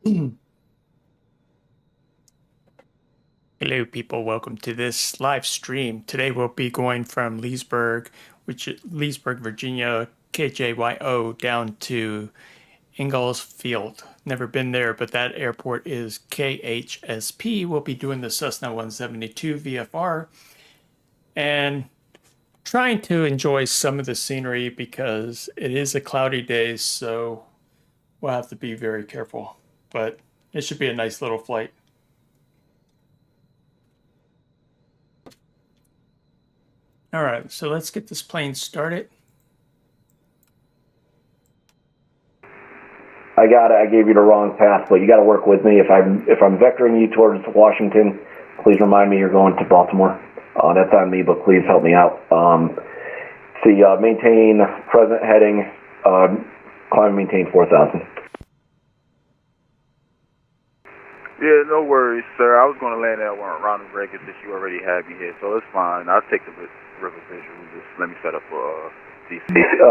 Hello, people. Welcome to this live stream. Today we'll be going from Leesburg, Leesburg, Virginia, KJYO, down to Ingalls Field. Never been there, but that airport is KHSP. We'll be doing the Cessna 172 VFR and trying to enjoy some of the scenery because it is a cloudy day, so we'll have to be very careful. But it should be a nice little flight. All right, so let's get this plane started. I got it. I gave you the wrong path, but you got to work with me. If I'm vectoring you towards Washington, please remind me you're going to Baltimore. That's on me, but please help me out. Maintain present heading, climb and maintain 4,000. Yeah, no worries, sir. I was going to land that one around the breaker since you already have me here, so it's fine. I'll take the river visual. Just let me set up for DC.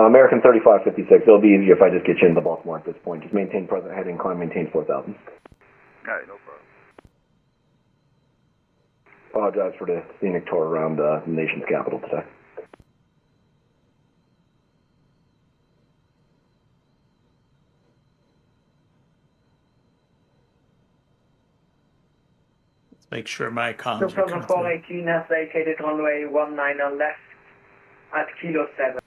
American 3556. It'll be easier if I just get you into Baltimore at this point. Just maintain present heading, climb, maintain 4,000. All right, no problem. Apologize for the scenic tour around the nation's capital today. Make sure my comms are coming through. 418 has vacated runway 19 on left at Kilo 7.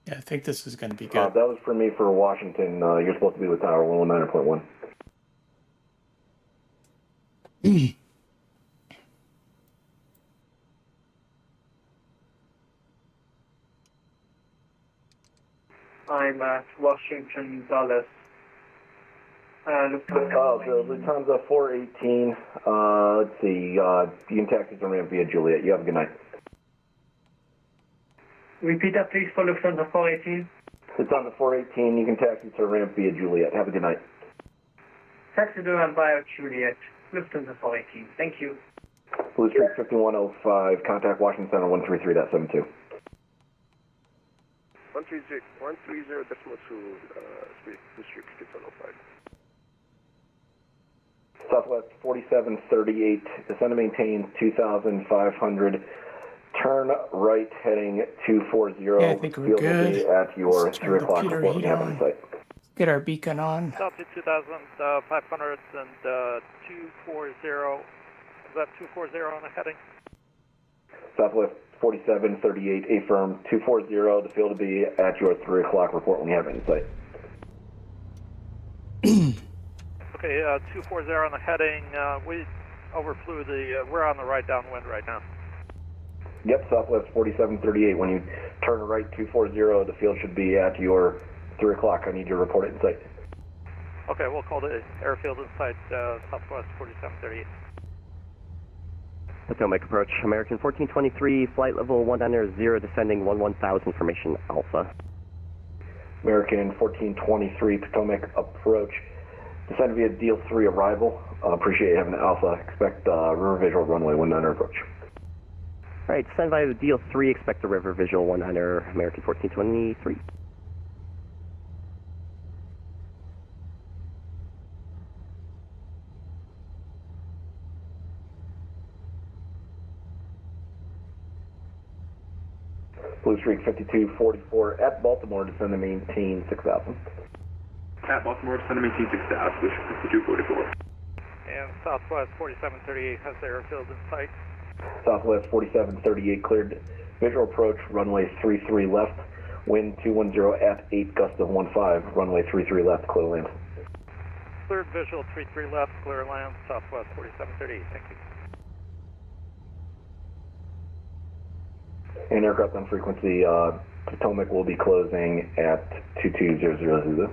Yeah, I think this is going to be good. That was for me for Washington. You're supposed to be with Tower 119.1. I'm at Washington Dulles. The Lufthansa 418. Let's see. You can taxi to ramp via Juliet. You have a good night. Repeat that, please, for Lufthansa 418. It's on the 418. You can taxi to ramp via Juliet. Have a good night. Taxi to ramp via Juliet. Lufthansa 418. Thank you. Blue Streak 5105. Contact Washington Center 133.72. 130.2, Blue Streak 5105. Southwest 4738, descend and maintain 2,500, turn right heading 240. Yeah, I think we're good. At your Let's 3 o'clock turn the report when you have heat on site. Get our beacon on. Southeast 2,500 and 240. Is that 240 on the heading? Southwest 4738, affirm 240. The field will be at your 3 o'clock report when you have it in sight. Okay, 240 on the heading. We overflew we're on the right downwind right now. Yep, Southwest 4738. When you turn right 240, the field should be at your 3 o'clock. I need you to report it in sight. Okay, we'll call the airfield in sight, Southwest 4738. Potomac approach, American 1423, flight level 190, descending 11,000, formation Alpha. American 1423, Potomac approach. Descend via Deal 3 arrival. Appreciate you having the Alpha. Expect river visual runway 19 approach. Alright, descend via Deal 3, expect a river visual 19, American 1423. Blue Streak 5244 at Baltimore, descend and maintain 6,000. At Baltimore, descend and maintain 6,000, Blue Streak 5244. And Southwest 4738 has the airfield in sight. Southwest 4738 cleared. Visual approach, runway 33 left. Wind 210 at 8, gust of 15. Runway 33 left, clear land. Cleared visual 33 left, clear land, Southwest 4738. Thank you. And aircraft on frequency, Potomac will be closing at 2200 Zulu.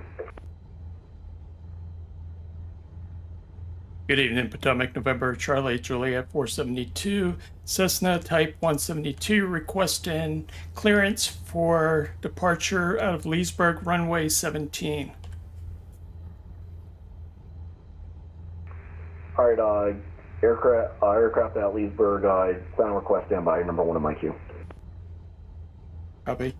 Good evening, Potomac, November, Charlie, Juliet 472, Cessna Type 172, requesting clearance for departure out of Leesburg, runway 17. All right, aircraft at Leesburg, final request standby, number 1 in my queue. Copy.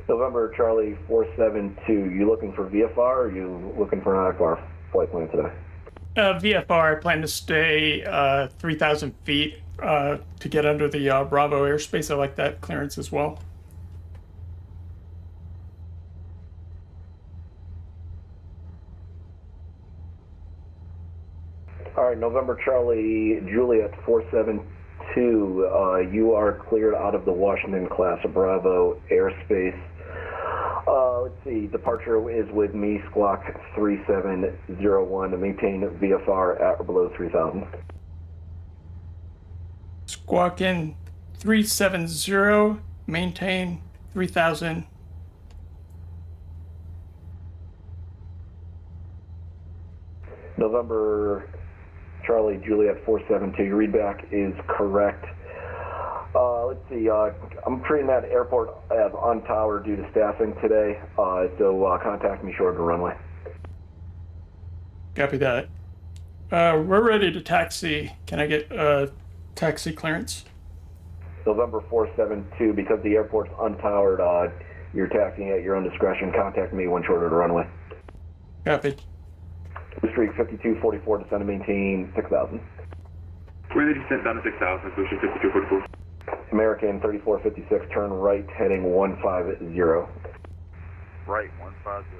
November Charlie 472, you looking for VFR or are you looking for an IFR flight plan today? VFR, I plan to stay 3,000 feet to get under the Bravo airspace. I like that clearance as well. All right, November Charlie Juliet 472, you are cleared out of the Washington class of Bravo airspace. Let's see, departure is with me, Squawk 3701, to maintain VFR at or below 3,000. Squawk in 370, maintain 3,000. November Charlie Juliet 472, your readback is correct. Let's see, I'm treating that airport as on tower due to staffing today, so contact me short of the runway. Copy that. We're ready to taxi. Can I get taxi clearance? November 472, because the airport's untowered, you're taxiing at your own discretion. Contact me when short of the runway. Copy. Blue Streak 5244, descend and maintain 6,000. We're descent down to 6,000, Blue Streak 5244. American 3456, turn right, heading 150. Right, 150.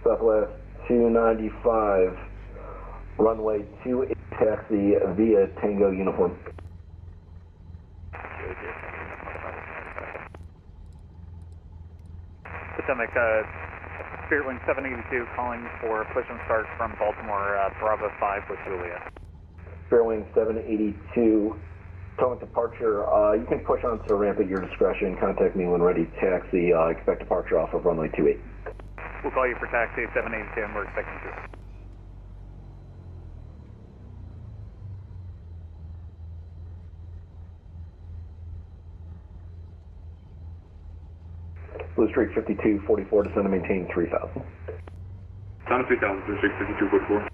Southwest 295, runway 28, taxi via Tango uniform. Potomac, Spirit Wing 782 calling for push and start from Baltimore, Bravo 5 with Julia. Spirit Wing 782, Potomac departure, you can push onto the ramp at your discretion. Contact me when ready to taxi. Expect departure off of runway 28. We'll call you for taxi 782 and we're expecting to. Blue Streak 5244, descend and maintain 3,000. Down to 3,000, Blue Streak 5244.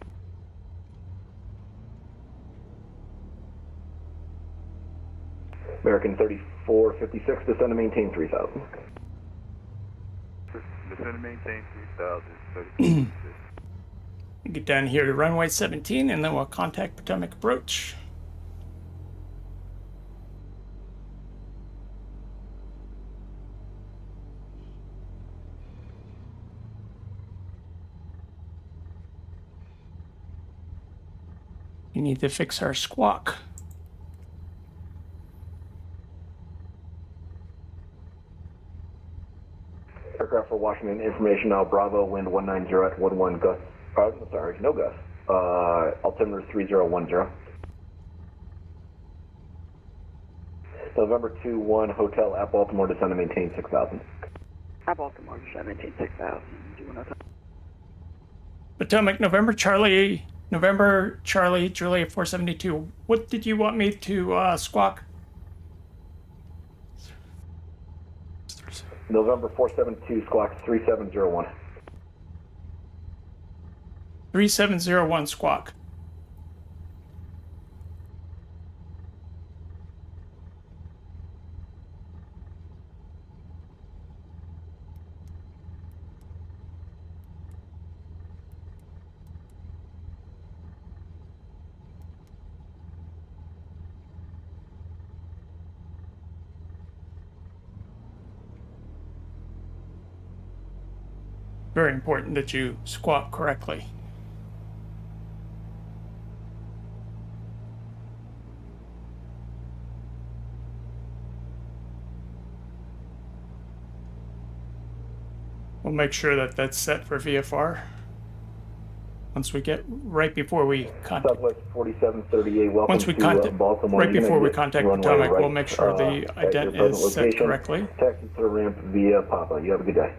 American 3456, descend and maintain 3,000. Descend and maintain 3,000. Get down here to runway 17 and then we'll contact Potomac approach. We need to fix our squawk. Aircraft for Washington, information now, Bravo, wind 190 at 11 gusts. Sorry, no gusts. Altimeter 3010. November 21, Hotel at Baltimore, descend and maintain 6,000. At Baltimore, descend and maintain 6,000. Do you want to... Potomac, November Charlie, Juliet 472. What did you want me to squawk? November 472, Squawk 3701. 3701 squawk. Very important that you squawk correctly. We'll make sure that that's set for VFR. Once we get right before we contact. Southwest 4738, welcome Once we to contact, Baltimore. right before we contact Potomac, we'll make sure the at your ident present is set location. correctly. Taxi to the ramp via Papa. You have a good day.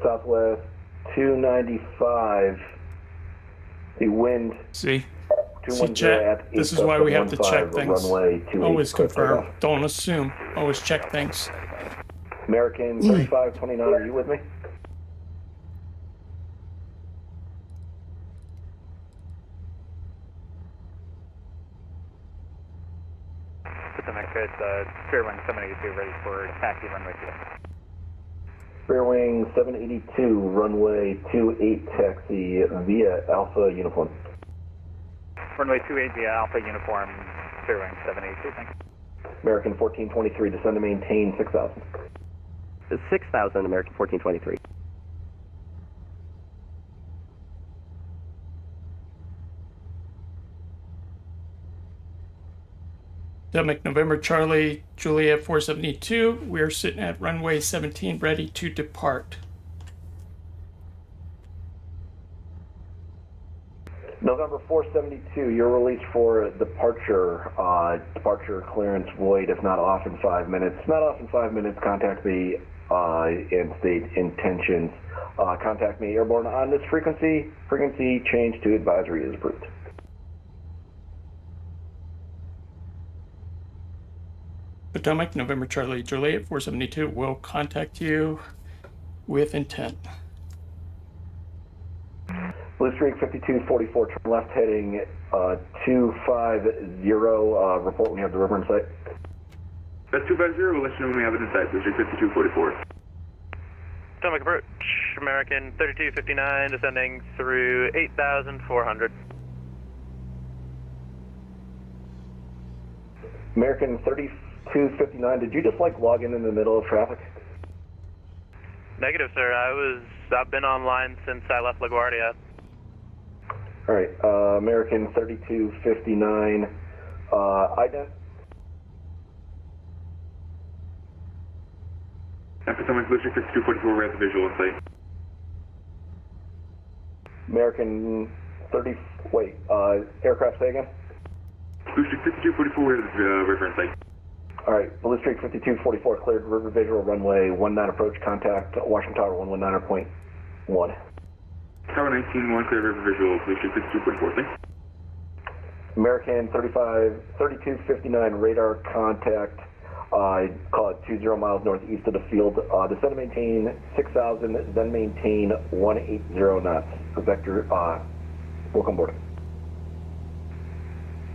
Southwest 295, The wind See? 210 Chet, at this is why we have to check 8.15, things. runway 28. Always clear confirm. takeoff. Don't assume. Always check things. American 3529, are you with me? Pacific, it's Fairwind 782 ready for taxi runway 2. Fairwing 782, runway 28 taxi via Alpha Uniform. Runway 28 via Alpha Uniform, Fairwind 782, thanks. American 1423, descend to maintain 6,000. 6,000, American 1423. Potomac, November, Charlie, Juliet 472. We are sitting at runway 17, ready to depart. November 472, you're released for departure. Departure clearance void if not off in 5 minutes. Not off in 5 minutes, contact me and state intentions. Contact me airborne on this frequency. Frequency change to advisory is approved. Potomac, November, Charlie, Juliet 472 will contact you with intent. Blue Streak 5244, turn left heading 250. Report when you have the river in sight. That's 250, we'll let you know when we have it in sight. Blue Streak 5244. Potomac approach, American 3259, descending through 8,400. American 3259, did you just like log in the middle of traffic? Negative, sir. I've been online since I left LaGuardia. All right, American 3259, ident. Potomac, Blue Streak 5244, we have the visual in sight. American 30, wait, aircraft say again? Blue Streak 5244, we have the river in sight. All right, Blue Streak 5244, cleared river visual, runway 19 approach, contact Washington Tower 119.1. Tower 19-1, clear river visual, Blue Streak 5244, thanks. American 3259, radar contact, call it 20 miles northeast of the field. Descend to maintain 6,000, then maintain 180 knots. Vector, welcome aboard.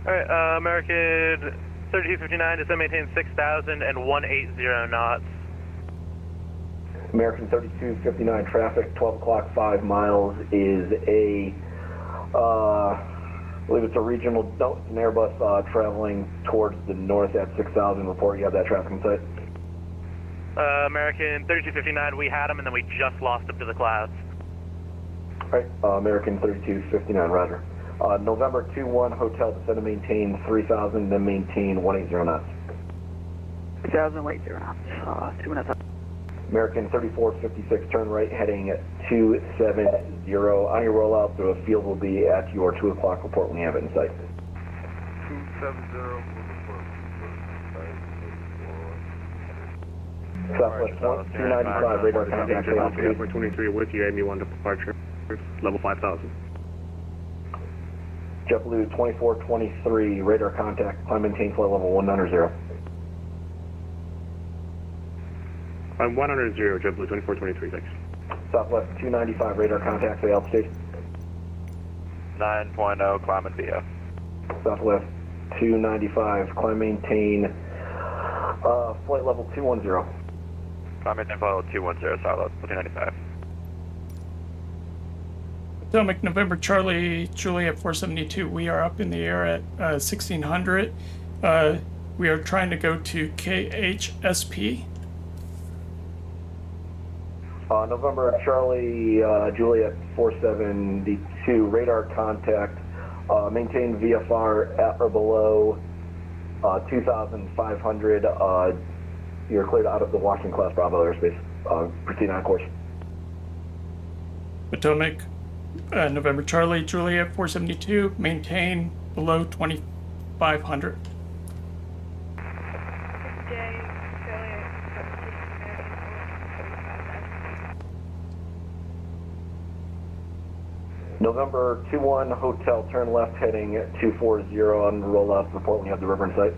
Alright, American 3259, descend maintain 6,000 and 180 knots. American 3259 traffic, 12 o'clock, 5 miles is a, I believe it's a regional, no, it's an Airbus traveling towards the north at 6,000. Report, you have that traffic in sight? American 3259, we had him and then we just lost him to the clouds. All right, American 3259, roger. November 21, hotel, descend to maintain 3,000, then maintain 180 knots. 3,000, wait 0 knots, 2 minutes up. American 3456, turn right heading 270. On your rollout, the field will be at your 2 o'clock report when you have it in sight. 270. Southwest 295, radar contact. Airport 23 with you, AME1 departure, level 5,000. JetBlue 2423, radar contact, climb maintain flight level 190. I'm 100, JetBlue 2423, thanks. Southwest 295, radar contact, say altitude. 9.0, climb and VF. Southwest 295, climb maintain flight level 210. Climb maintain flight level 210, Southwest 295. Potomac, November, Charlie, Juliet 472. We are up in the air at 1600. We are trying to go to KHSP. November, Charlie, Juliet 472, radar contact, maintain VFR at or below 2,500. You're cleared out of the Washington class Bravo airspace. Proceed on course. Potomac, November, Charlie, Juliet 472. Maintain below 2,500. November 21 Hotel, turn left heading 240 on roll up. Report when you have the river in sight.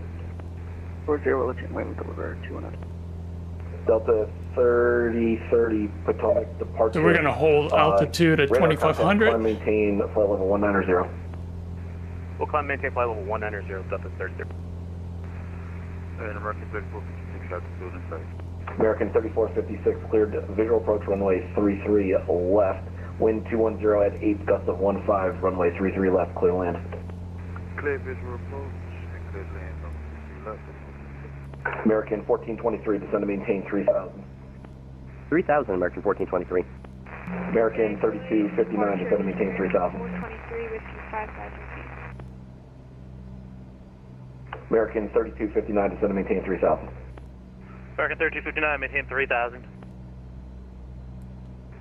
40, we're looking way with the river, 210. Delta 3030 Potomac departure. So we're going to hold altitude at radar contact, 2500. climb maintain flight level 190. We'll climb maintain flight level 190, Delta 30. And American 3456 altitude in sight. American 3456 cleared visual approach runway 33 left. Wind 210 at 8, gust of 15, runway 33 left, clear land. Clear visual approach and clear land on 33 left. American 1423, descend to maintain 3000. 3000, American 1423. American 3259, descend to maintain 3000. 423 with 5,000 feet. American 3259, descend to maintain 3000. American 3259, maintain 3000.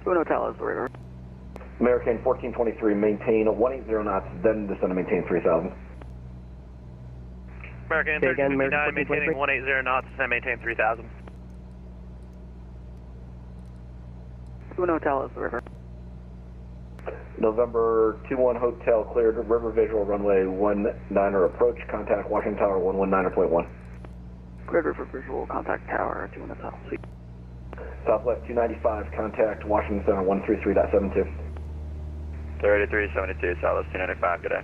Twin Hotel is the river. American 1423, maintain 180 knots, then descend to maintain 3000. American Say again, 3259, American maintaining 1423. 180 knots, and maintain 3000. Twin Hotel is the river. November 21 Hotel, cleared river visual runway 19er approach, contact Washington Tower 119.1. Cleared river visual, contact tower, Twin Hotel. Southwest 295, contact Washington Center 133.72. 3372, Southwest 295, good day.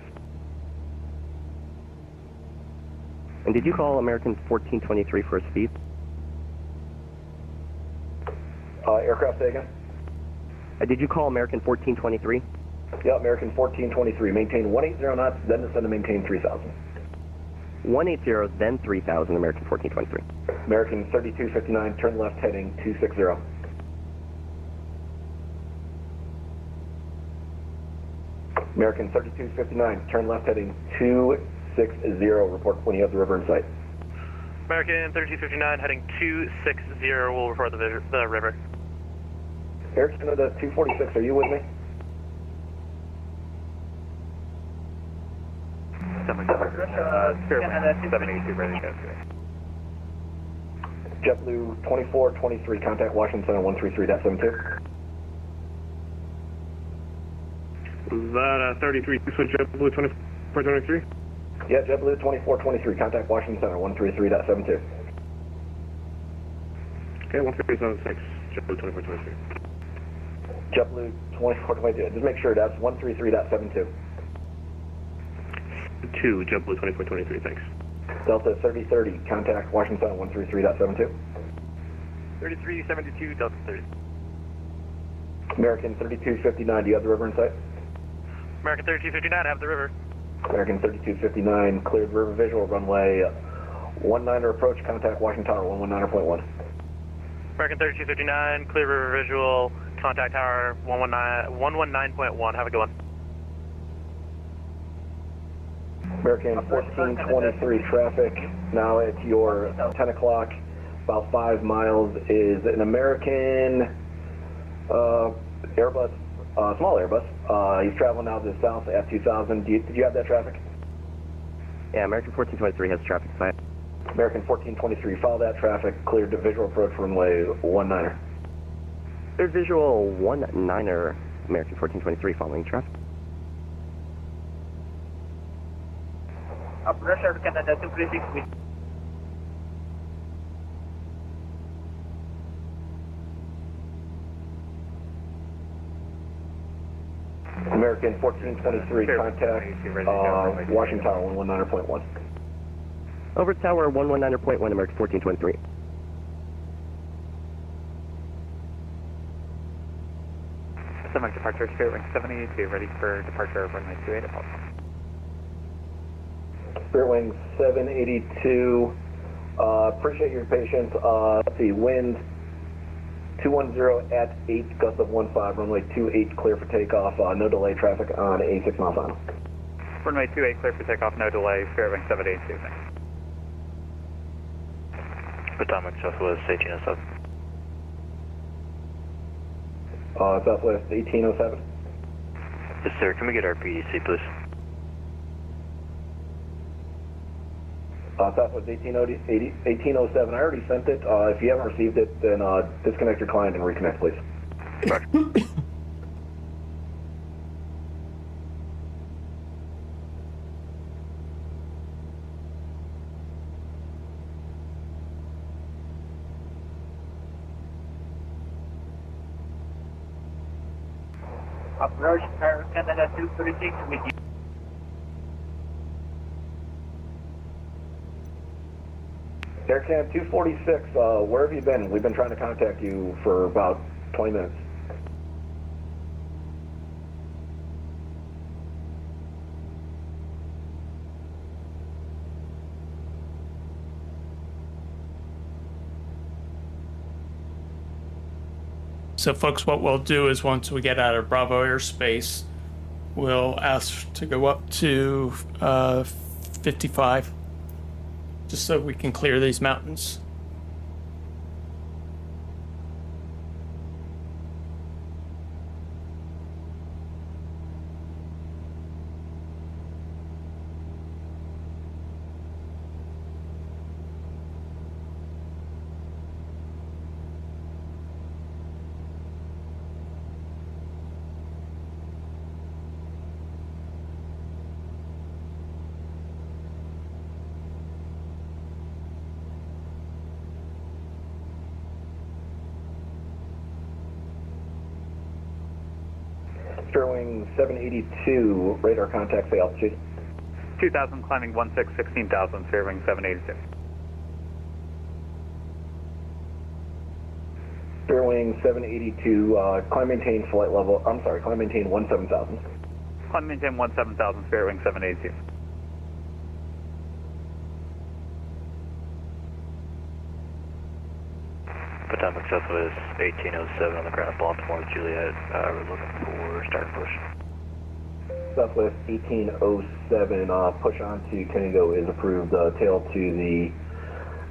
And did you call American 1423 for a speed? Aircraft, say again? Did you call American 1423? Yeah, American 1423, maintain 180 knots, then descend to maintain 3000. 180, then 3000, American 1423. American 3259, turn left heading 260. American 3259, turn left heading 260, report when you have the river in sight. American 3259, heading 260, will report the river. Air Canada 246, are you with me? 782, ready to go. JetBlue 2423, contact Washington Center 133.72. Was that 33 with JetBlue 2423? Yeah, JetBlue 2423, contact Washington Center 133.72. Okay, 1376, JetBlue 2423. JetBlue 2423, just make sure that's 133.72. 2, JetBlue 2423, thanks. Delta 3030, contact Washington Center 133.72. 3372, Delta 30. American 3259, do you have the river in sight? American 3259, have the river. American 3259, cleared river visual, runway 19er approach, contact Washington Tower 119.1. American 3259, clear river visual, contact tower 119.1, have a good one. American 1423, traffic now at your 10 o'clock, about 5 miles, is an American Airbus, small Airbus. He's traveling now to the south at 2000. Did you have that traffic? Yeah, American 1423 has traffic sight. American 1423, follow that traffic, cleared to visual approach runway 19er. There's visual 19er, American 1423 following traffic. Russia Canada 236. American 1423, contact Washington Tower 119.1. Over tower 119.1, American 1423. Pacific departure, Spirit Wing 782, ready for departure of runway 28 at Baltimore. Spirit Wing 782, appreciate your patience. Let's see, wind 210 at 8, gust of 15, runway 28, clear for takeoff, no delay, traffic on a 6 mile final. Runway 28, clear for takeoff, no delay, Spirit Wing 782, thanks. Potomac, Southwest 1807. Southwest 1807. Yes, sir. Can we get our PDC, please? Southwest 1807. I already sent it. If you haven't received it, then disconnect your client and reconnect, please. Approach Air Canada 236 with you. Air Canada 246, where have you been? We've been trying to contact you for about 20 minutes. So folks, what we'll do is once we get out of Bravo airspace, we'll ask to go up to 55, just so we can clear these mountains. Sterling 782, radar contact, say altitude. 2000, climbing 16,000, fairwing 782. Fairwing 782, climb maintain flight level, I'm sorry, climb maintain 17,000. Climb maintain 17,000, fairwing 782. Potomac Southwest 1807 on the ground of Baltimore, Juliet. We're looking for start push. Southwest 1807, push on to Tango is approved. Tail to the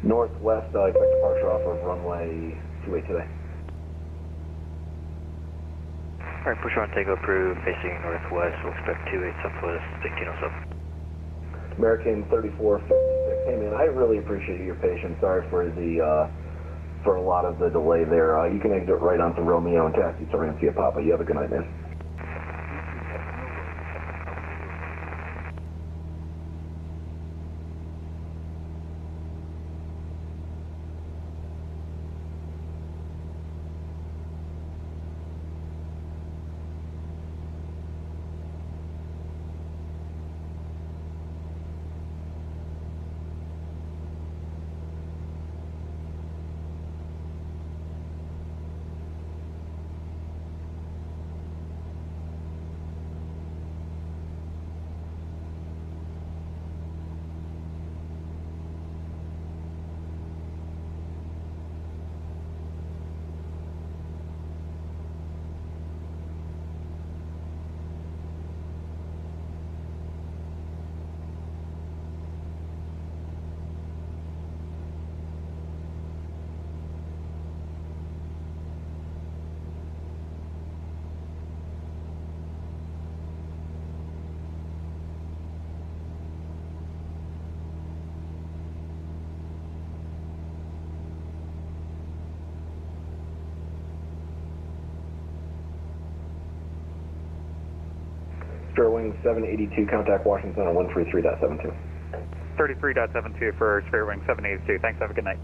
northwest, expect departure off of runway 28 today. Alright, push on, Tango approved, facing northwest. We'll expect 28 Southwest 1807. American 3456. Hey man, I really appreciate your patience. Sorry for the for a lot of the delay there. You can exit right onto Romeo and taxi to Rancia Papa. You have a good night, man. Sterling 782, contact Washington on 133.72. 33.72 for fairwing 782. Thanks, have a good night.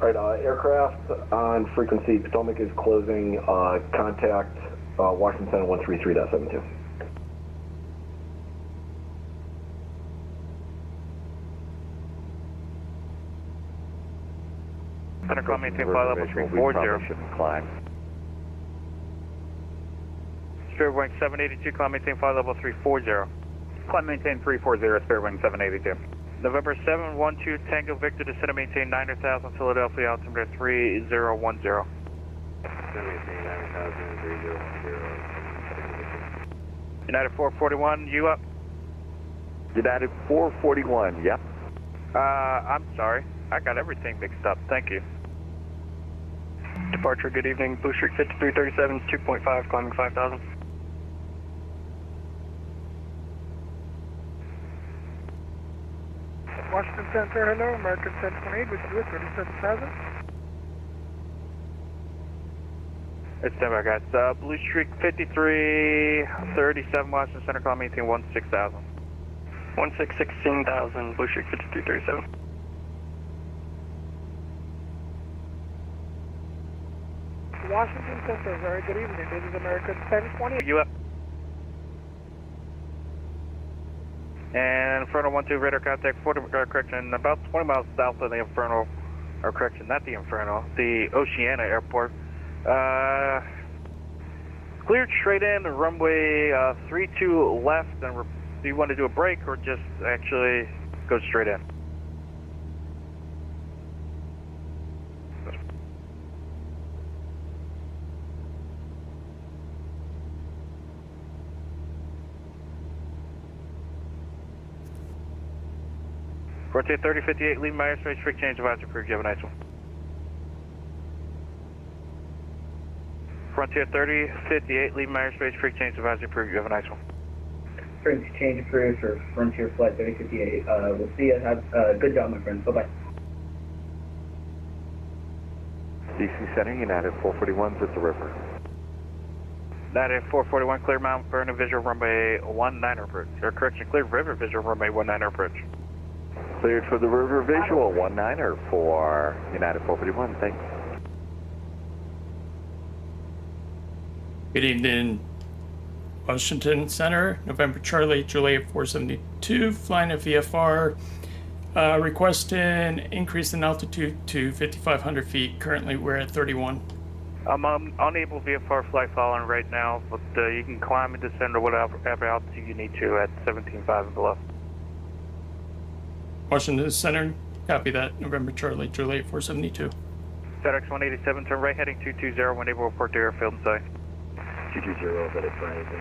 All right, aircraft on frequency Potomac is closing. Contact Washington Center 133.72. Center call maintain flight level 340. Shouldn't climb. Spirit Wing 782, climb maintain flight level 340. Climb maintain 340, Spirit Wing 782. November 712 Tango Victor, descend and maintain 9,000 Philadelphia, altimeter 3010. Maintain 9,000, 3010. United 441, you up? United 441, yep. I'm sorry. I got everything mixed up. Thank you. Departure, good evening. Blue Street 5337, 2.5, climbing 5,000. Washington Center, hello. American 1028 with you at 37,000. It's standby, guys. Blue Street 5337, Washington Center, call maintain 16,000. 16,000, Blue Street 5337. Washington Center, very good evening. This is American 1020. You up? And Inferno 12 radar contact, correction, about 20 miles south of the Inferno, or correction, not the Inferno, the Oceana Airport. Cleared straight in, runway 32 left, and do you want to do a break or just actually go straight in? Frontier 3058, leave my airspace, quick change advisor approved. You have a nice one. Frontier 3058, leave my airspace, quick change advisor approved. You have a nice one. Frequency change approved for Frontier Flight 3058. We'll see you. Have good job, my friend. Bye-bye. DC Center, United 441's at the river. United 441, clear Mount Vernon visual runway 19 approach. Or correction, cleared river visual runway 19 approach. Cleared for the river visual, 19er for United 441, thanks. Good evening, Washington Center, November Charlie, Juliet 472, flying a VFR, requesting increase in altitude to 5,500 feet. Currently, we're at 31. I'm unable VFR flight following right now, but you can climb and descend or whatever altitude you need to at 17.5 and below. Washington Center, copy that. November Charlie, Juliet 472. FedEx 187, turn right heading 220, when able to report to airfield and site. 220, that is for anything.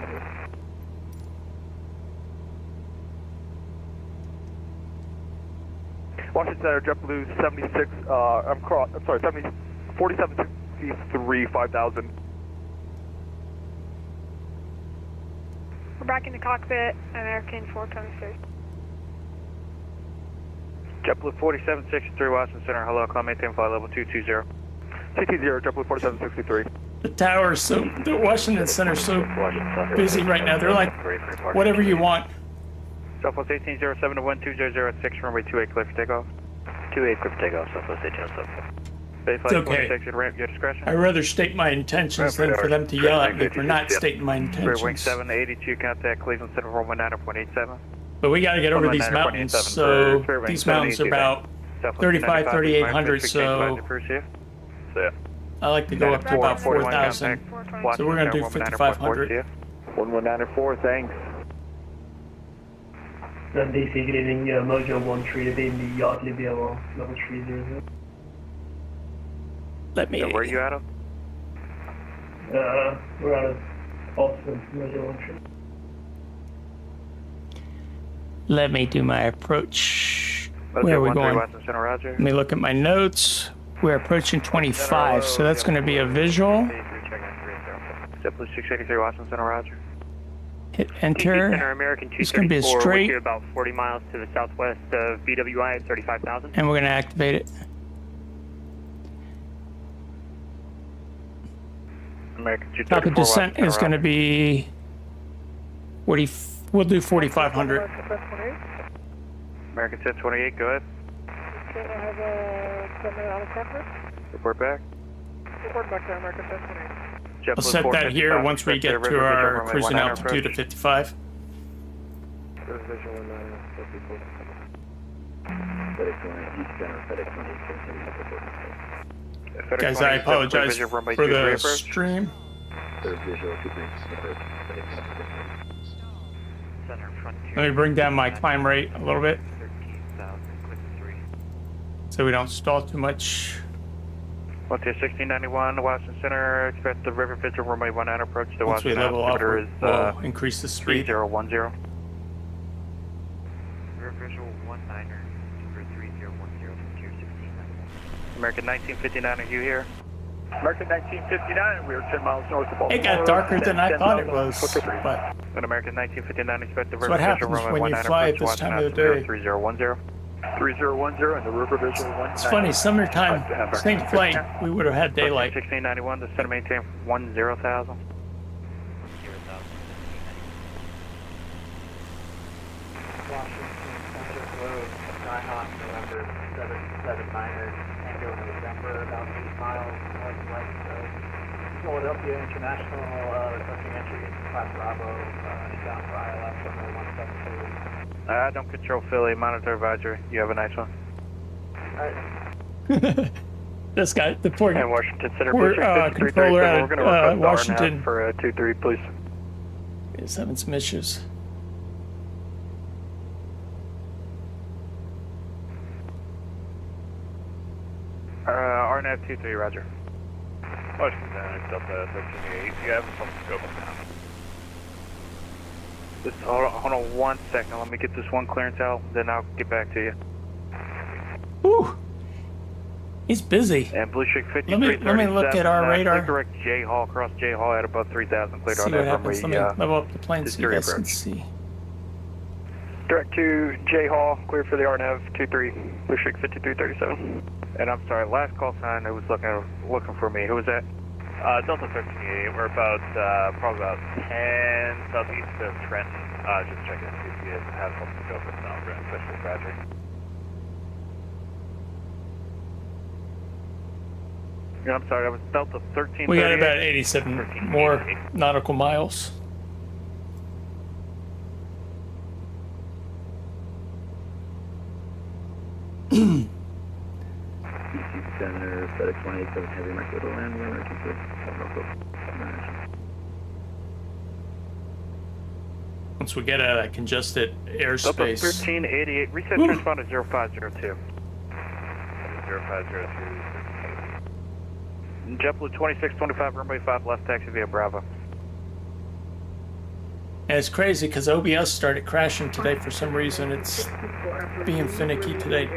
Washington Center, JetBlue 76, I'm sorry, 4763, 5,000. We're back in the cockpit, American 426. JetBlue 4763, Washington Center, hello, call maintain flight level 220. 220, JetBlue 4763. The tower's the Washington Center's so busy right now. They're like, whatever you want. Southwest 1807 to 1200 at 6, runway 28, clear for takeoff. 28, clear for takeoff, Southwest 1807. It's okay. Ramp, your discretion. I'd rather state my intentions than for them to yell at me for not stating my intentions. Wing 782, contact Cleveland Center, Roman 9.87. But we got to get over these mountains, so these mountains are about 3,800, so I like to go up to about 4,000. So we're going to do 5,500. 11904, thanks. DC, good evening. Mojo 13, the yacht Libya level 300. Let me. Where are you out of? We're out of Austin, Mojo 13. Let me do my approach. Where are we going? Let me look at my notes. We're approaching 25, so that's going to be a visual. JetBlue 683, Washington Center, roger. Hit enter. It's going to be a straight. About 40 miles to the southwest of BWI at 35,000. And we're going to activate it. Top of descent is going to be. We'll do 4,500. American 1028, go ahead. Can I have a 10-minute out of cockpit? Report back. Report back to American 1028. I'll set that here once we get to our cruising altitude of 55. Guys, I apologize for the stream. Let me bring down my climb rate a little bit so we don't stall too much. Frontier 1691, Washington Center, expect the river visual runway 19 approach to Once we Washington. level up, Is, we'll increase the speed. 3010. River visual 19er, for 3010, Frontier 1691. American 1959, are you here? American 1959, we are 10 miles north of Baltimore. It got darker than I thought it was, but An American 1959, expect the that's river what visual happens runway when you 19 fly at approach this time of the Washington, day. 3010. 3010 and the river visual 19. It's funny, summertime, same flight, we would have had daylight. 1691, descend to maintain 10,000. Washington Center Road, Skyhawk, November 779er, Tango, November, about 8 miles northwest of Philadelphia International, requesting entry into Class Bravo, inbound for ILS 172. I don't control Philly, monitor advisory. You have a nice one. Alright. This guy, the poor, And Washington Center, poor controller we're going to at request Washington for 23, please. is having some issues. RNAV 23, roger. Washington Center, Delta 1388. You have some scope now. Just hold on 1 second. Let me get this one clearance out, then I'll get back to you. Whew. He's busy. And Blue Streak 53. Let me look at our radar. Direct J Hall, cross J Hall at above 3,000. Cleared See on what that happens. Let me level up the plane so you guys can see. Direct to J Hall, clear for the RNAV 23, Blue Streak 5337. And I'm sorry, last call sign, it was looking for me. Who was that? Delta 1388. We're about, probably about 10 southeast of Trenton. Just checking to see if you have some scope. If not, we're going to special badger. Yeah, I'm sorry, that was Delta 1338. We got about 87 more nautical miles. Center, FedEx 187 Heavy Mike Little Land, American 6. Once we get out of that congested Delta airspace. 1388, reset transponder 0502. 0502. JetBlue 2625, runway 5 left, taxi via Bravo. And it's crazy because OBS started crashing today for some reason. It's being finicky today.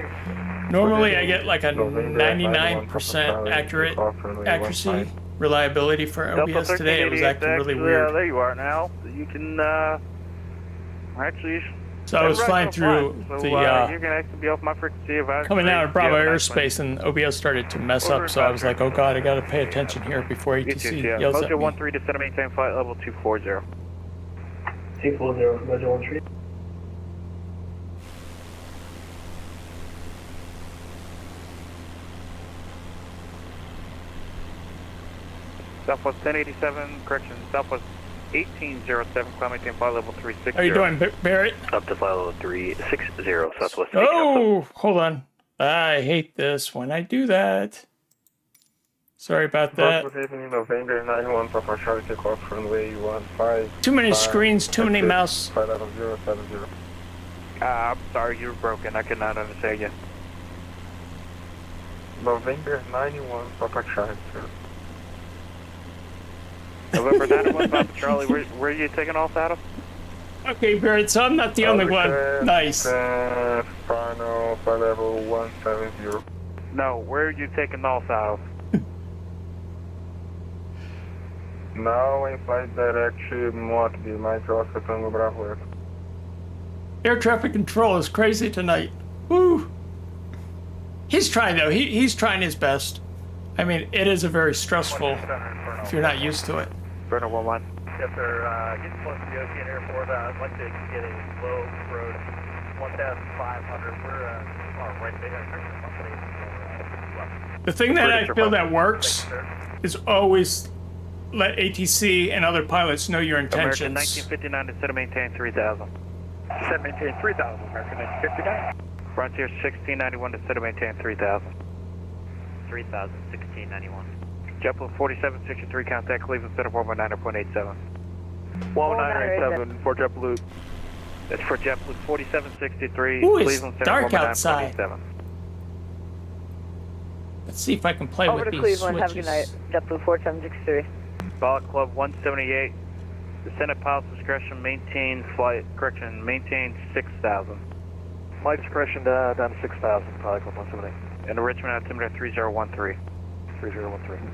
Normally I get like a 99% accuracy, reliability for OBS. Today it was acting really weird. There you are now. You can, actually... So I was flying through the, you're gonna actually be off my frequency advisory. coming out of Bravo airspace, and OBS started to mess up, so I was like, oh god, I gotta pay attention here before ATC yells at me. Mojo 13, descend to maintain flight level 240. 240, Mojo 13. Southwest 1087, correction, Southwest 1807, climb maintain flight level 360. How are you doing, Barrett? Up to flight level 360, Southwest. Oh, hold on. I hate this when I do that. Sorry about that. Good evening, November 91, Papa Charlie, take off runway 15. Too many screens, too many mouse. 57070. I'm sorry, you were broken. I could not understand you. November 91, Papa Charlie, sir. November 91, Papa Charlie, where are you taking off out of? Okay, Barrett, so I'm not the only one. Nice. Final flight level 170. No, where are you taking off out of? Now in flight direction, Mockby, Mike Oscar Tango Bravo. Air traffic control is crazy tonight. Woo! He's trying though. He's trying his best. I mean, it is a very stressful if you're not used to it. Burner 11. Yes, sir. Getting close to the Ocean Airport. I'd like to get a low road 1,500. We're right there. The thing that I feel that works is always let ATC and other pilots know your intentions. American 1959 to set maintain 3,000. Set maintain 3,000. American 1959. Frontier 1691 to set maintain 3,000. 3,000, 1691. JetBlue 4763, contact Cleveland Center 119.87. 1987 for JetBlue. That's for JetBlue 4763, Ooh, it's Cleveland Center dark outside. 119.87. Let's see if I can play Over with to these Cleveland, switches. have a good night. JetBlue 4763. Ball Club 178, descendant pilot's discretion, maintain flight, correction, maintain 6,000. Flight discretion down to 6,000, Pilot Club 178. And the Richmond altimeter 3013. 3013.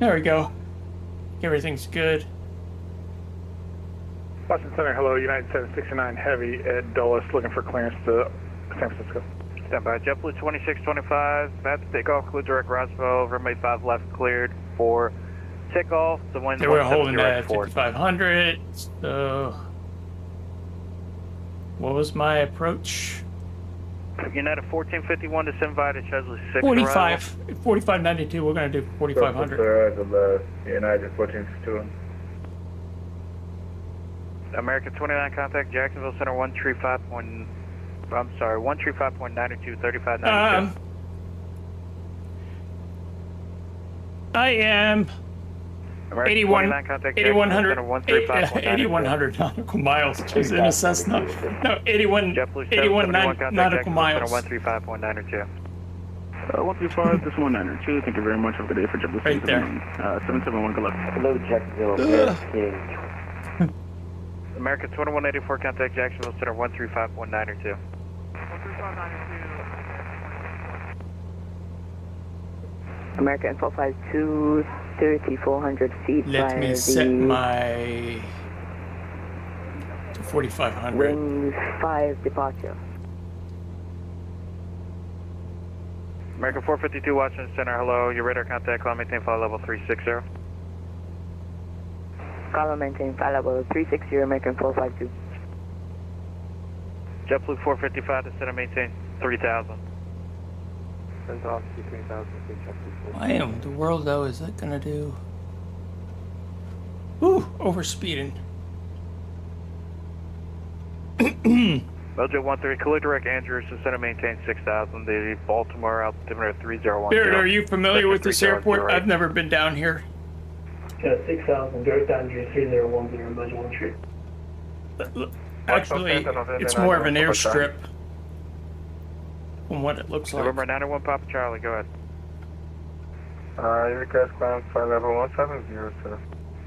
There we go. Everything's good. Washington Center, hello, United 769 Heavy, Ed Dulles, looking for clearance to San Francisco. Stand by. JetBlue 2625, about to take off, clear direct Roswell, runway 5 left cleared for takeoff. The wind They were holding at 5,500. So, what was my approach? United 1451 to send via to Chesley 6. 4592. We're going to do 4,500. United 1451. American 29 contact Jacksonville Center 135.92, 3592. I am American 8,100 nautical miles. Jeez, in a Cessna. No, 81 nautical miles. 135.92. 135, this is 192. Thank you very much. Have a good day for JetBlue. Right there. 771, good luck. Hello, Jacksonville. American 2184 contact Jacksonville Center 135.92. 135.92. American 452, 3,400 feet. Let me set my 4,500. Wings 5 departure. American 452 Washington Center, hello. Your radar contact, climb maintain flight level 360. Column maintain flight level 360, American 452. JetBlue 455 to center maintain 3,000. Why in the world, though, is that going to do? Ooh, overspeeding. Mojo 13, clear direct Andrews to center maintain 6,000. The Baltimore altimeter 3010. Barrett, are you familiar with this airport? I've never been down here. 6,000, direct Andrews 3010, Mojo 13. Actually, it's more of an airstrip from what it looks like. November 91 Papa Charlie, go ahead. You request climb flight level 170, sir.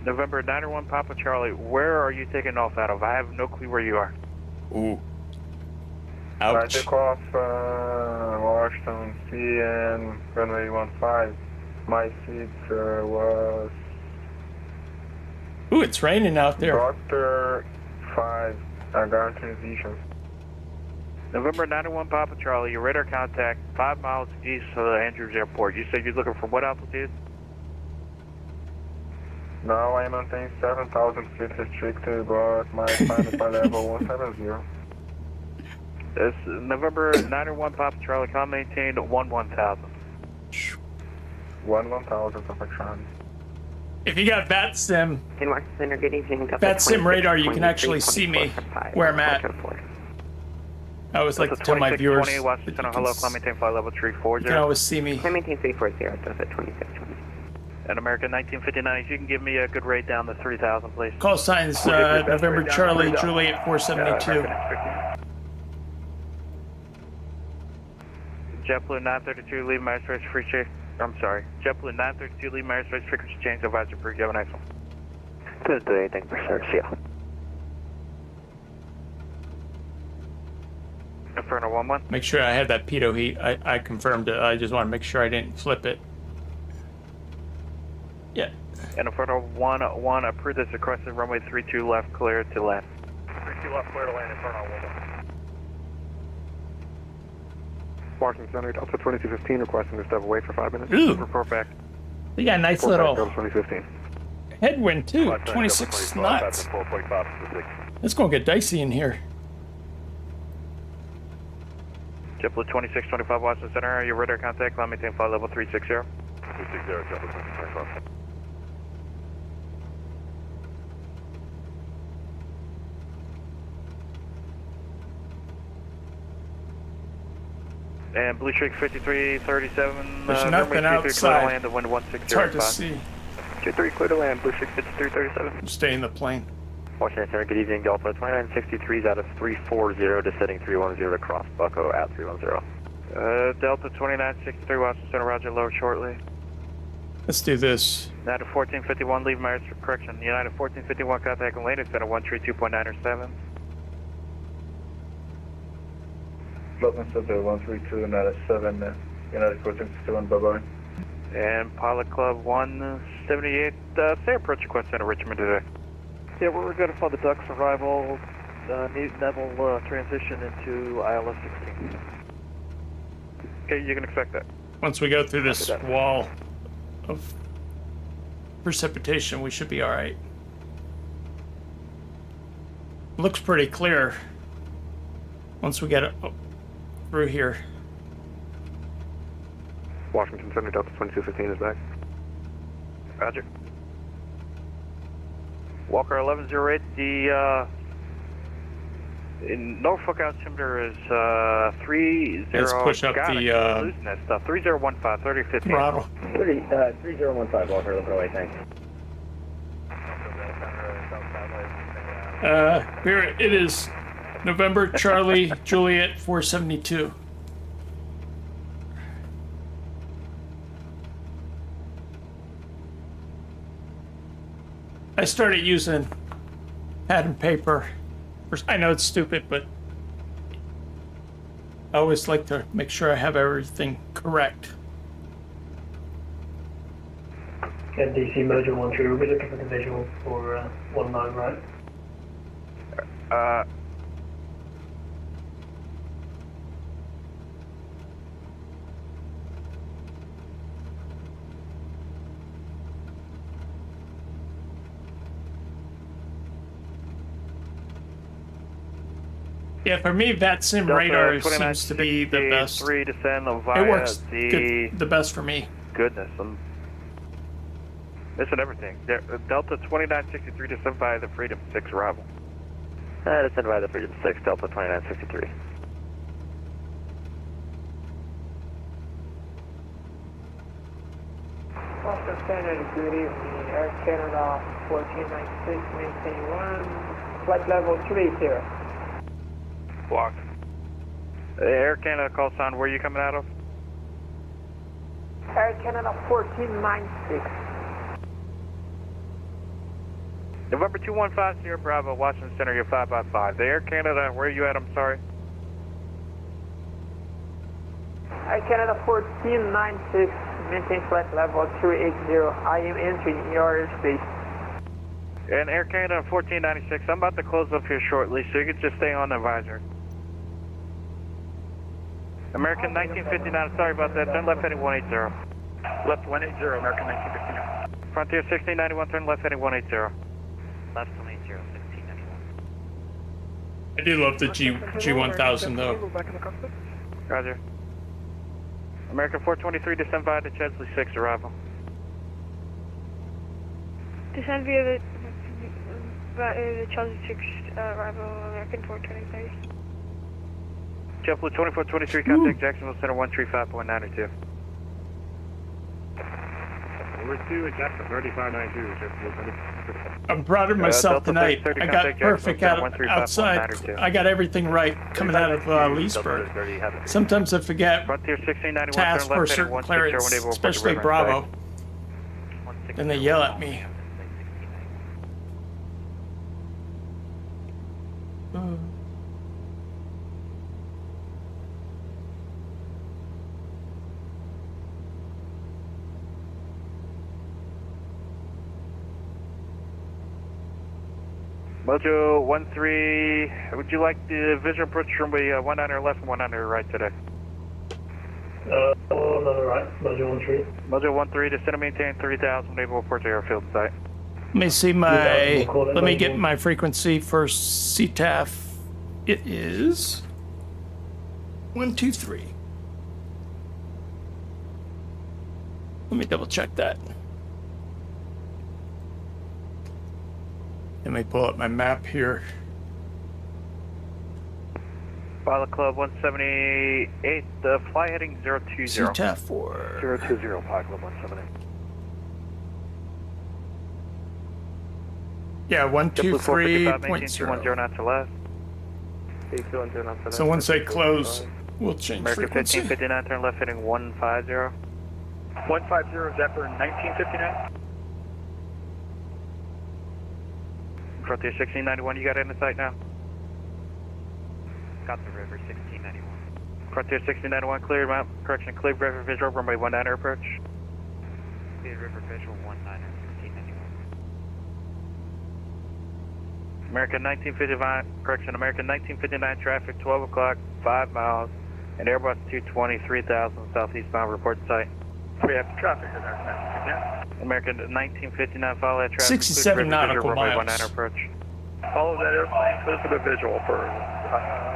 November 91 Papa Charlie, where are you taking off out of? I have no clue where you are. Ooh. I Ouch. took off Washington CN runway 15. My seat was Ooh, it's raining out there. Doctor 5. I got transition. November 91 Papa Charlie, your radar contact 5 miles east of the Andrews Airport. You said you're looking for what altitude? Now I maintain 7,000 feet restricted, but my final flight level 170. This November 91 Papa Charlie, climb maintained 1,000. 1,000 Papa Charlie. If you got Bat Sim, Bat Sim radar, you can actually see me where I'm at. I always like to tell my viewers that you Washington, hello, climb maintain flight level 340. you can always see me. Climb maintain 340, stuff at 2620. And American 1959, if you can give me a good rate down to 3,000, please. Call signs November Charlie Juliet 472. JetBlue 932, leave my airspace frequency. I'm sorry. JetBlue 932, leave my airspace frequency change. Advisor approved. You have a nice one. Good day, thank you for sir. See ya. Inferno 11. Make sure I had that pitot heat. I confirmed it. I just want to make sure I didn't flip it. Yeah. And Inferno 11, approved this requested runway 32 left, clear to land. 32 left, clear to land, Inferno 11. Washington Center, Delta 2215, requesting to step away for 5 minutes. Ooh. Report back. They got a nice Report back, little Delta 2015. headwind too. 26 knots. It's going to get dicey in here. JetBlue 2625 Washington Center, your radar contact, climb maintain flight level 360. 360, JetBlue 2625. And Blue Streak 5337, There's nothing outside. Land of wind It's hard to 1605. see. 23 clear to land, Blue Streak 5337. Stay in the plane. Washington Center, good evening. Delta 2963 out of 340, descending 310 to cross Bucko at 310. Delta 2963 Washington Center, roger, lower shortly. Let's do this. United 1451, leave my correction. United 1451, contact and landing center 132.907. Floating Center 132, United 7, United 1451, bye-bye. And Pilot Club 178, say approach request center Richmond today. Yeah, we're going to fly the ducks arrival, Neville transition into ILS 16. Okay, you can expect that. Once we go through this wall of precipitation, we should be all right. Looks pretty clear once we get it through here. Washington Center, Delta 2215 is back. Roger. Walker 1108, the in Norfolk altimeter is 30. Let's push up the losing that stuff. 3015, 3015. throttle. 3015, Walker, look away, thanks. Here it is. November Charlie Juliet 472. I started using pad and paper. I know it's stupid, but I always like to make sure I have everything correct. DC Mojo 1 2, we're looking for the visual for 19, right? Yeah, for me, that sim radar seems to be the best. Descend It via works the best for me. Goodness, I'm missing everything. Delta 2963 descend via the Freedom 6 arrival. Descend via the Freedom 6, Delta 2963. Boston Standard, good evening. Air Canada 1496, maintain 1, flight level 30. Block. Air Canada call sign, where are you coming out of? Air Canada 1496. November 215, Sierra Bravo, Washington Center, you're 555. The Air Canada, where are you at, I'm sorry? Air Canada 1496, maintain flight level 280. I am entering your airspace. And Air Canada 1496, I'm about to close up here shortly, so you can just stay on the visor. American 1959, sorry about that, turn left heading 180. Left 180, American 1959. Frontier 1691, turn left heading 180. Left 180, 1691. I do love the G1000 though. Roger. American 423, descend via the Chesley 6 arrival. Descend via the Chelsea 6 arrival, American 423. JetBlue 2423, contact Jacksonville Center 135.92. Over to Jackson 3592. I'm proud of myself tonight. I got perfect outside. I got everything right coming out of Leesburg. Sometimes I forget tasks for certain clearance, especially Bravo, and they yell at me. Mojo 13, would you like the visual approach from a 19 left and 19 right today? Another right, Mojo 13. Mojo 13, descend and maintain 30,000, naval report to airfield site. Let me see my, let me get my frequency for CTAF. It is 123. Let me double check that. Let me pull up my map here. Pilot Club 178, fly heading 020. CTAF 4. 020, Pilot Club 178. Yeah, 123.0. 10 knots or less. So once they close, we'll change American frequency. 1559, turn left heading 150. 150, is that for 1959? Frontier 1691, you got it in sight now? Got the river 1691. Frontier 1691, cleared map. Correction, cleared river visual, runway 19 approach. Cleared river visual 19 1691. American 1959, correction, American 1959 traffic, 12 o'clock, 5 miles, and Airbus 220, 3000 southeastbound, report site. We have traffic in there. Yeah. American 1959, follow that traffic. 67 nautical runway miles. 19 approach. Follow that airplane, clear for the visual for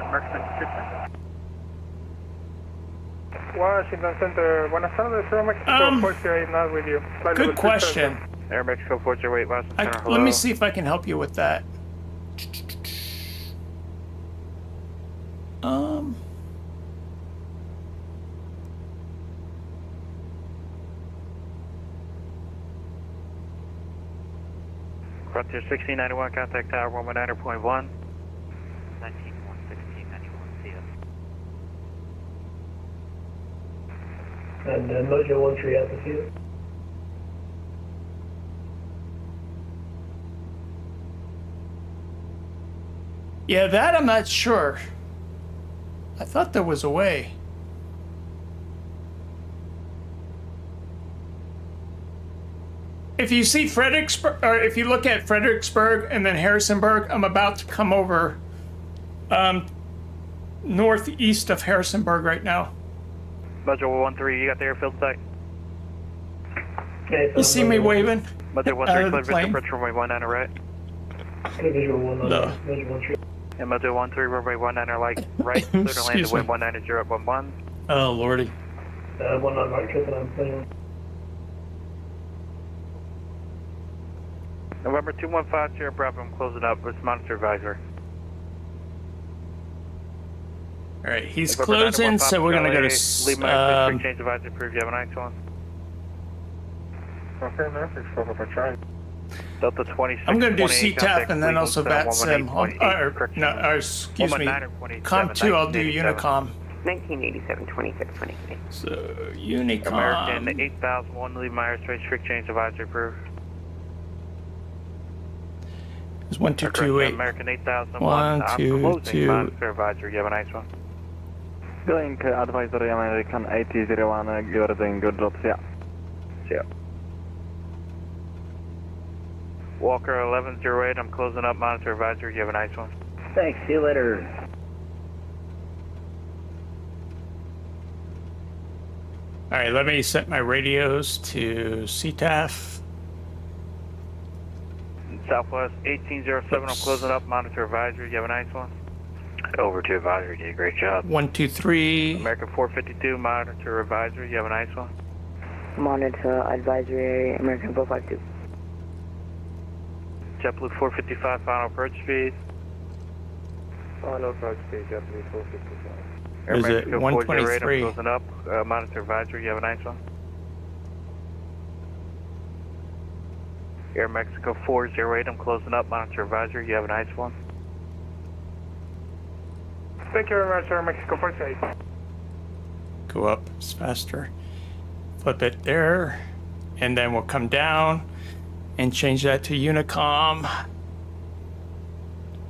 American 1959. Washington Center, buenas tardes, Air Mexico 408, not with you. Flight Good level question. Air Mexico 408, Washington Center, hello. Let me see if I can help you with that. Frontier 1691, contact tower 119.1. 191, 1691, see us. And Mojo 13 out the field. Yeah, that I'm not sure. I thought there was a way. If you see Fredericksburg, or if you look at Fredericksburg and then Harrisonburg, I'm about to come over northeast of Harrisonburg right now. Mojo 13, you got the airfield site? Okay, You see me waving? Mojo 13, clear visual approach runway 19 right. Clear visual 19, No. Mojo 13. And Mojo 13, runway 19 like right, clear to land Excuse to wind me. 190.11. Oh, lordy. 19 right, triple 9, November 2150, Sierra Bravo, I'm closing up. It's monitor advisory. All right, he's November closing, so we're gonna go to leave my quick change advisory approved. You have a nice one. Okay, message for the try. Delta 26. I'm gonna do CTAF and then also VATSIM. Excuse me. Com2, I'll do Unicom. 1987, 2628. So, Unicom. American 8001, leave my airspace, quick change advisory approved. It's 1228. American 8001, 122. monitor advisory. You have a nice one. Link advisory American 8001, you're doing good job, yeah. See ya. Walker 1108, I'm closing up, monitor advisory. You have a nice one. Thanks, see you later. All right, let me set my radios to CTAF. Southwest 1807, I'm closing up, monitor advisory. You have a nice one. Over to advisory, did a great job. 123. American 452, monitor advisory. You have a nice one. Monitor advisory, American 452. JetBlue 455, final approach speed. Final approach speed, JetBlue 455. Air Is it Mexico 408, 123? I'm closing up, monitor advisory. You have a nice one. Air Mexico 408, I'm closing up, monitor advisory. You have a nice one. Thank you very much, Air Mexico 408. Go up, it's faster. Flip it there. And then we'll come down and change that to Unicom.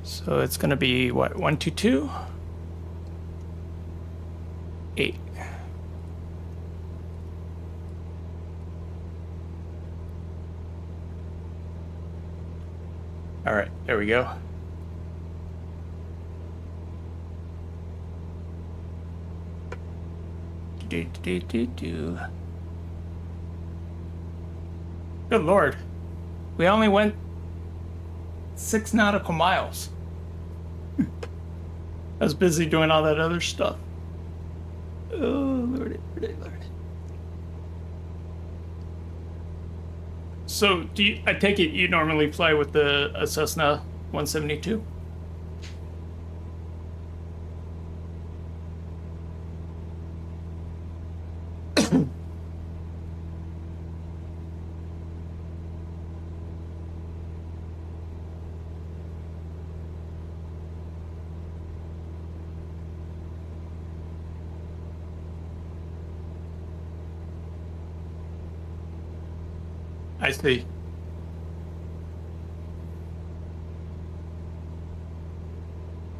So it's gonna be what, 122? 8. All right, there we go. Good Lord. We only went 6 nautical miles. I was busy doing all that other stuff. Oh, lordy, lordy, lordy. So, I take it you normally fly with a Cessna 172? I see.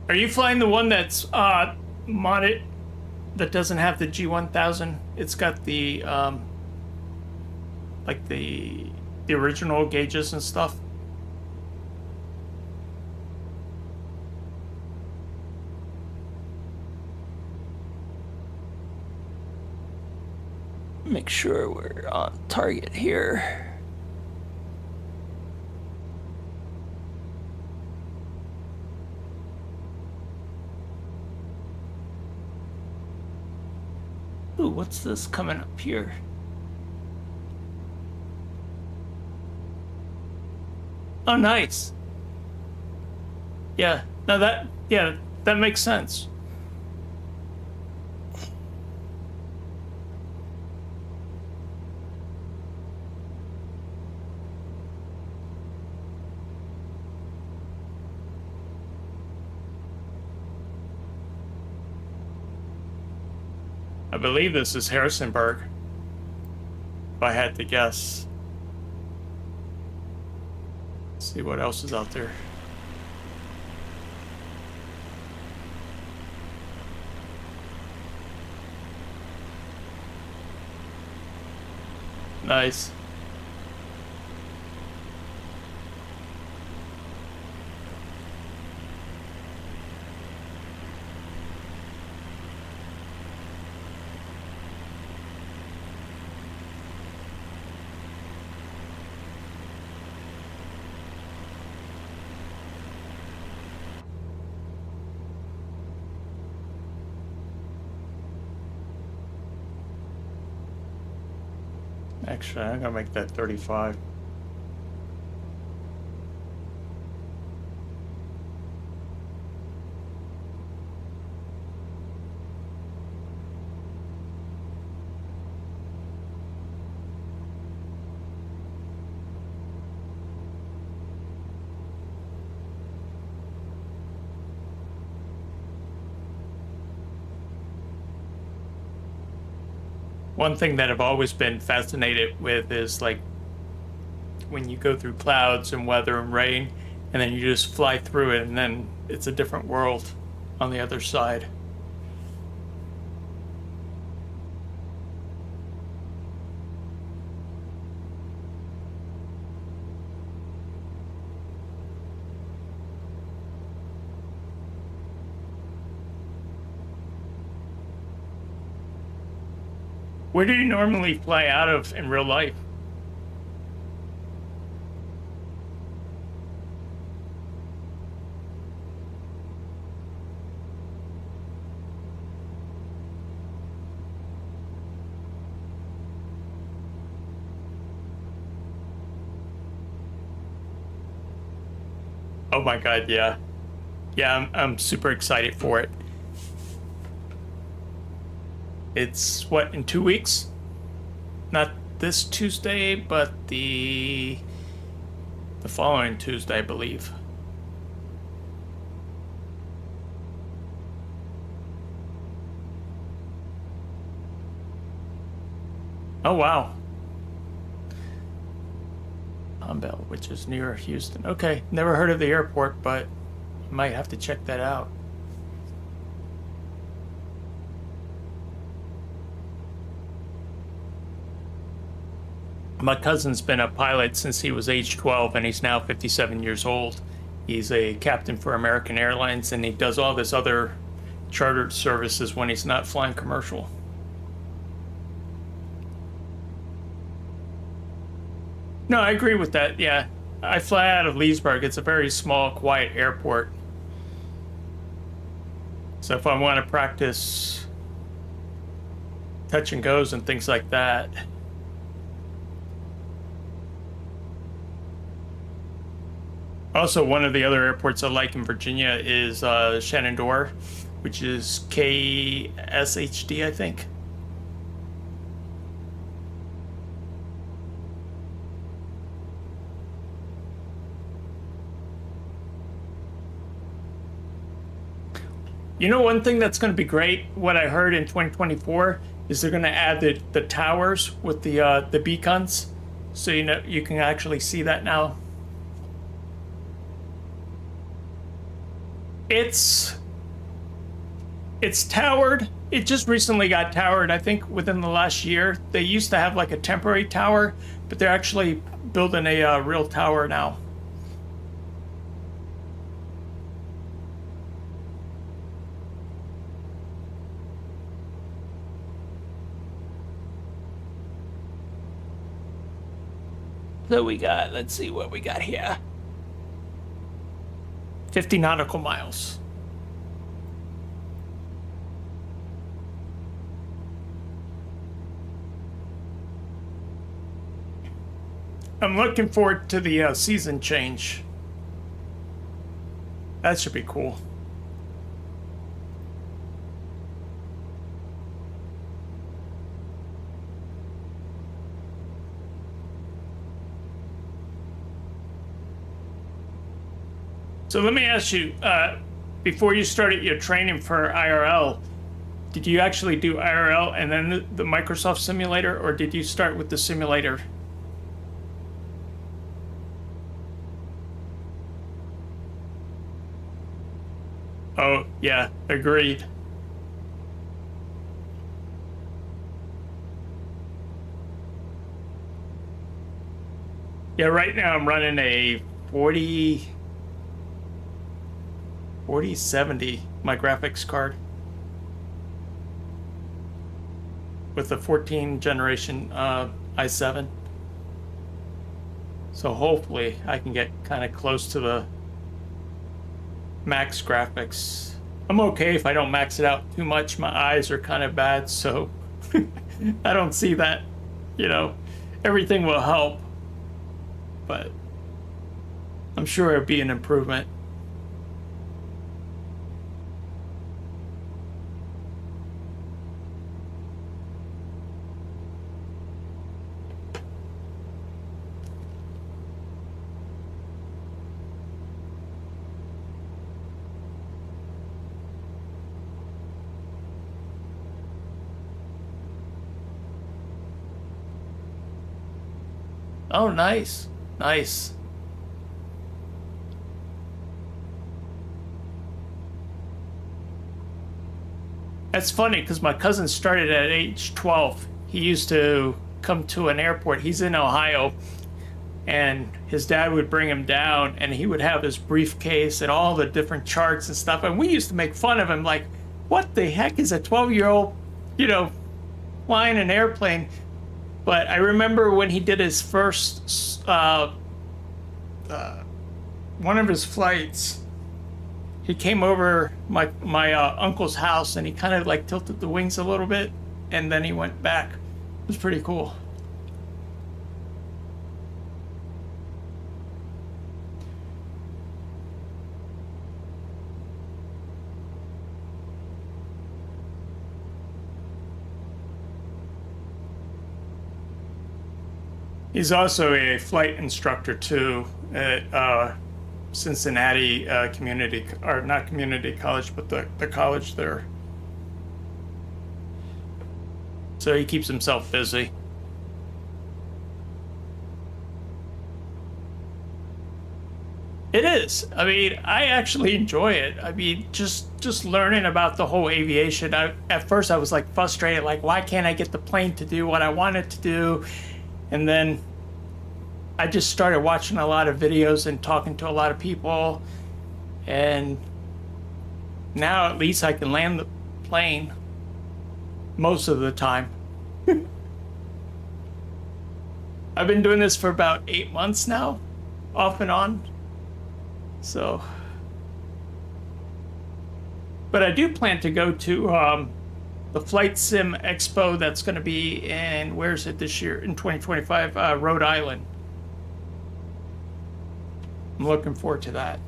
Are you flying the one that's modded, that doesn't have the G1000? It's got the like the original gauges and stuff. Make sure we're on target here. Ooh, what's this coming up here? Oh, nice. Yeah, no, that makes sense. I believe this is Harrisonburg, if I had to guess. Let's see what else is out there. Nice. Actually, I'm gonna make that 35. One thing that I've always been fascinated with is like when you go through clouds and weather and rain, and then you just fly through it, and then it's a different world on the other side. Where do you normally fly out of in real life? Oh my God, yeah. Yeah, I'm super excited for it. It's what, in 2 weeks? Not this Tuesday, but the following Tuesday, I believe. Oh wow. Bell, which is near Houston. Okay, never heard of the airport, but might have to check that out. My cousin's been a pilot since he was age 12, and he's now 57 years old. He's a captain for American Airlines, and he does all this other chartered services when he's not flying commercial. No, I agree with that, yeah. I fly out of Leesburg. It's a very small, quiet airport. So if I want to practice touch and goes and things like that. Also, one of the other airports I like in Virginia is Shenandoah, which is KSHD, I think. You know, one thing that's going to be great, what I heard in 2024, is they're going to add the towers with the beacons, so you can actually see that now. It's towered. It just recently got towered, I think, within the last year. They used to have like a temporary tower, but they're actually building a real tower now. So we got, let's see what we got here. 50 nautical miles. I'm looking forward to the season change. That should be cool. So let me ask you, before you started your training for IRL, did you actually do IRL and then the Microsoft simulator, or did you start with the simulator? Oh, yeah, agreed. Yeah, right now I'm running a 4070, my graphics card, with the 14 generation i7. So hopefully I can get kind of close to the max graphics. I'm okay if I don't max it out too much. My eyes are kind of bad, so I don't see that, everything will help, but I'm sure it'll be an improvement. Oh, nice. Nice. That's funny because my cousin started at age 12. He used to come to an airport. He's in Ohio, and his dad would bring him down, and he would have his briefcase and all the different charts and stuff. And we used to make fun of him, like, what the heck is a 12-year-old, flying an airplane? But I remember when he did his first, one of his flights, he came over my uncle's house and he kind of like tilted the wings a little bit and then he went back. It was pretty cool. He's also a flight instructor too at Cincinnati community, or not community college, but the college there. So he keeps himself busy. It is. I mean, I actually enjoy it. I mean, just learning about the whole aviation. At first I was like frustrated, like why can't I get the plane to do what I want it to do? And then I just started watching a lot of videos and talking to a lot of people. And now at least I can land the plane most of the time. I've been doing this for about 8 months now. off and on. So, but I do plan to go to the Flight Sim Expo that's going to be in, where is it this year? In 2025, Rhode Island. I'm looking forward to that.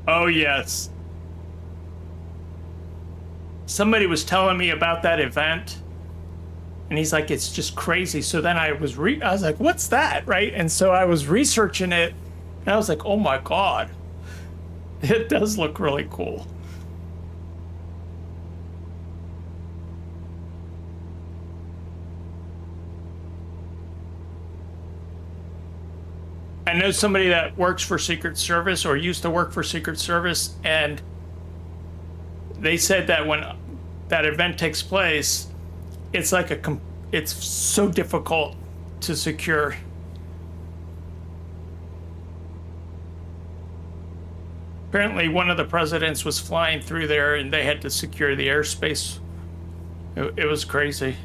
Oh, yes. Somebody was telling me about that event, and he's like, it's just crazy. So then I was like, what's that, right? And so I was researching it, and I was like, oh my God. It does look really cool. I know somebody that works for Secret Service or used to work for Secret Service, and they said that when that event takes place, it's like it's so difficult to secure. Apparently, one of the presidents was flying through there, and they had to secure the airspace. It was crazy.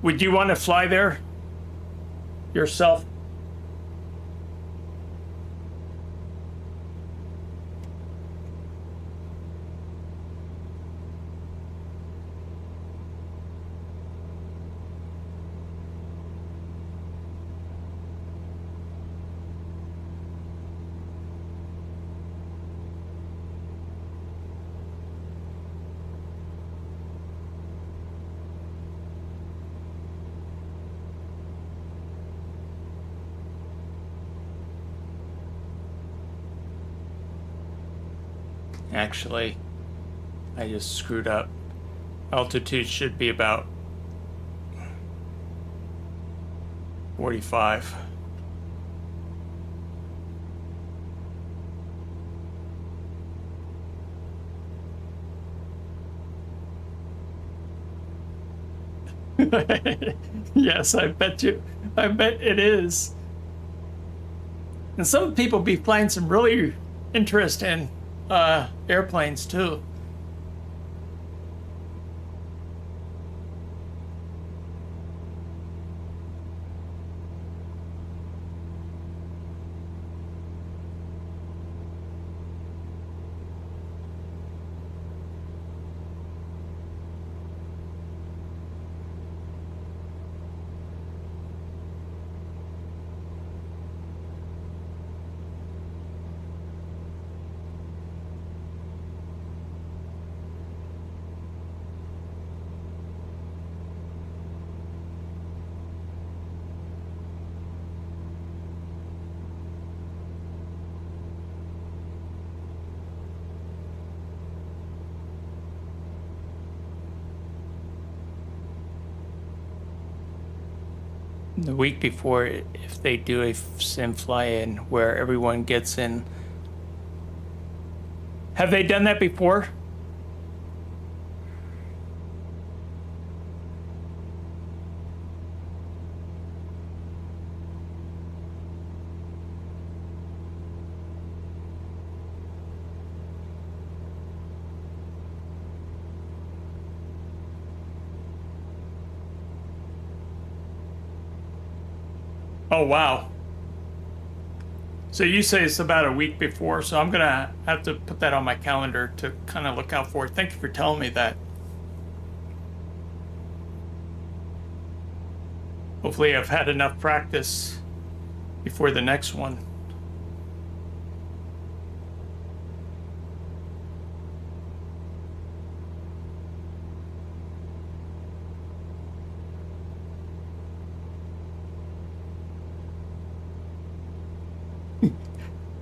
Would you want to fly there yourself? Actually, I just screwed up. Altitude should be about 45. Yes, I bet you. I bet it is. And some people be flying some really interesting airplanes too. The week before, if they do a sim fly-in where everyone gets in. Have they done that before? Oh, wow. So you say it's about a week before, so I'm going to have to put that on my calendar to kind of look out for it. Thank you for telling me that. Hopefully I've had enough practice before the next one.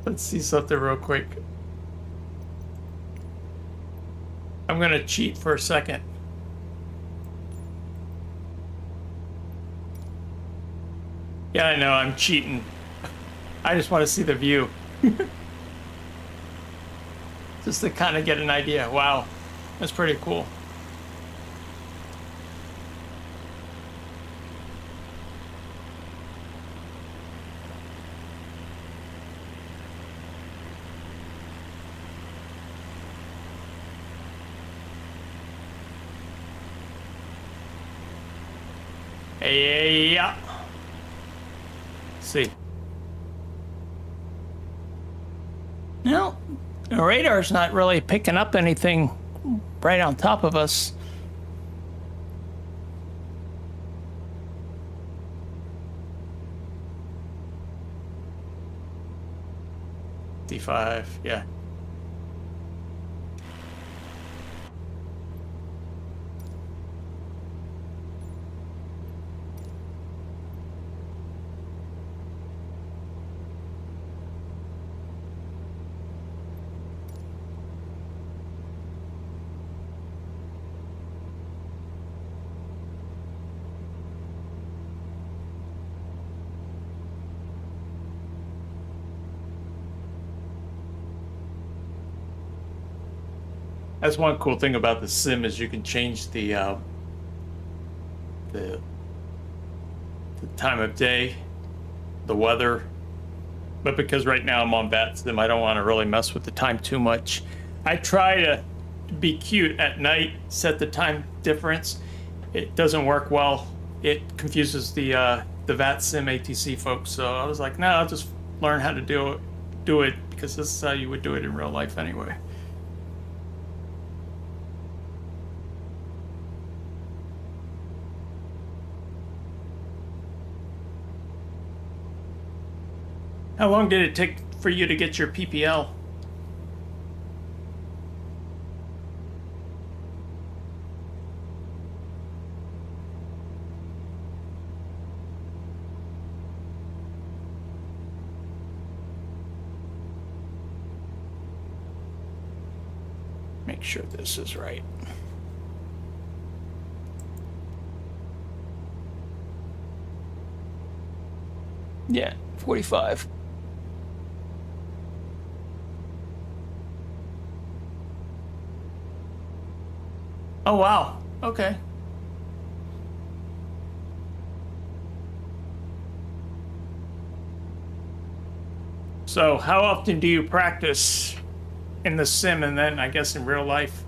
Let's see something real quick. I'm going to cheat for a second. Yeah, I know, I'm cheating. I just want to see the view. Just to kind of get an idea. Wow, that's pretty cool. Yeah. See. No, the radar's not really picking up anything right on top of us. D5, yeah. That's one cool thing about the sim is you can change the time of day, the weather. But because right now I'm on bat sim, I don't want to really mess with the time too much. I try to be cute at night, set the time difference. It doesn't work well. It confuses the VAT sim ATC folks. So I was like, no, I'll just learn how to do it because this is how you would do it in real life anyway. How long did it take for you to get your PPL? Make sure this is right. Yeah, 45. Oh, wow. Okay. So how often do you practice in the sim and then I guess in real life?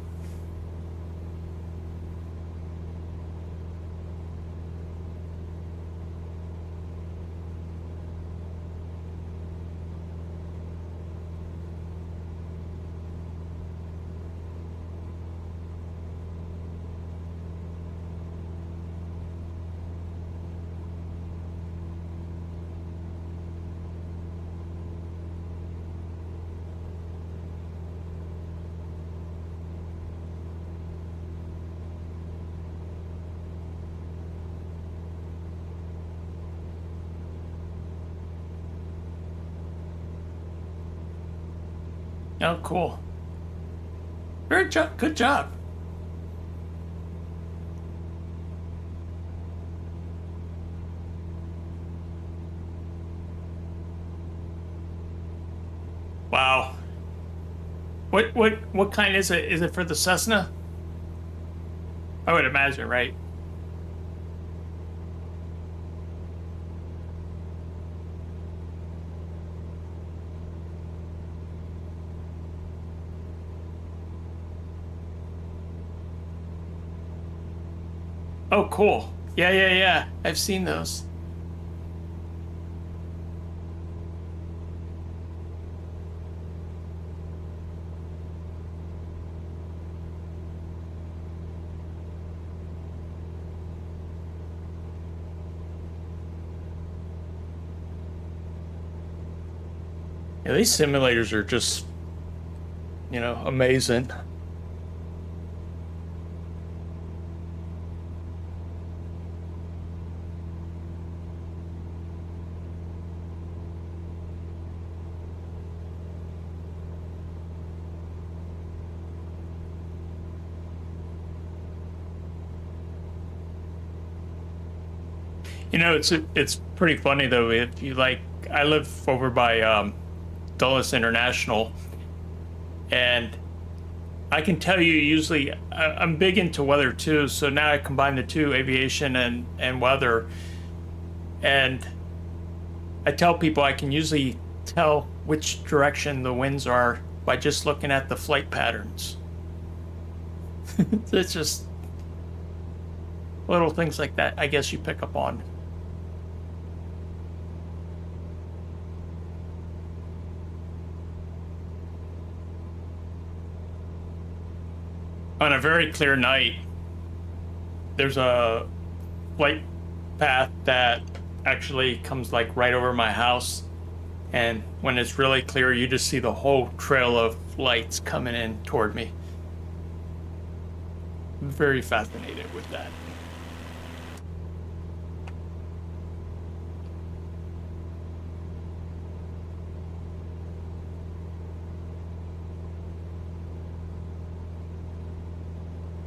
Oh, cool. Good job. Good job. Wow. What kind is it? Is it for the Cessna? I would imagine, right? Oh, cool. Yeah. I've seen those. Yeah, these simulators are just, amazing. You know, it's pretty funny though. If you like, I live over by Dulles International, and I can tell you usually I'm big into weather too. So now I combine the two, aviation and weather, and I tell people I can usually tell which direction the winds are by just looking at the flight patterns. It's just little things like that, I guess, you pick up on. On a very clear night, there's a flight path that actually comes like right over my house, and when it's really clear, you just see the whole trail of lights coming in toward me. I'm very fascinated with that.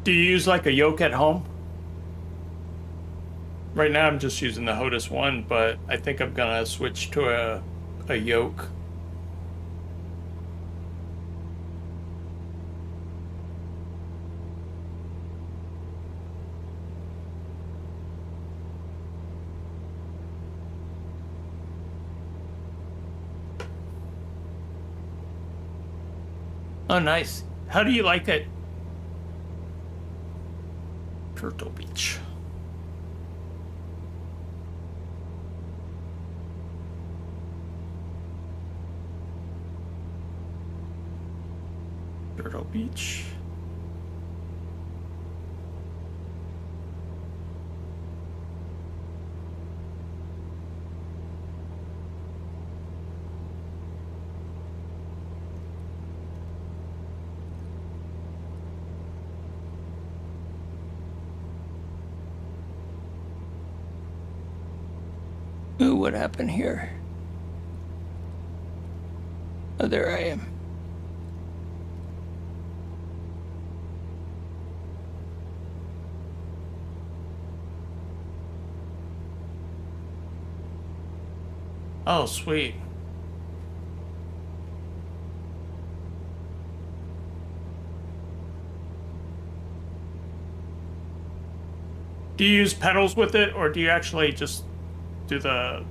Do you use like a yoke at home? Right now I'm just using the HOTUS 1, but I think I'm gonna switch to a yoke. Oh, nice. How do you like it? Turtle Beach. Turtle Beach. Ooh, what happened here? Oh, there I am. Oh, sweet. Do you use pedals with it, or do you actually just do the...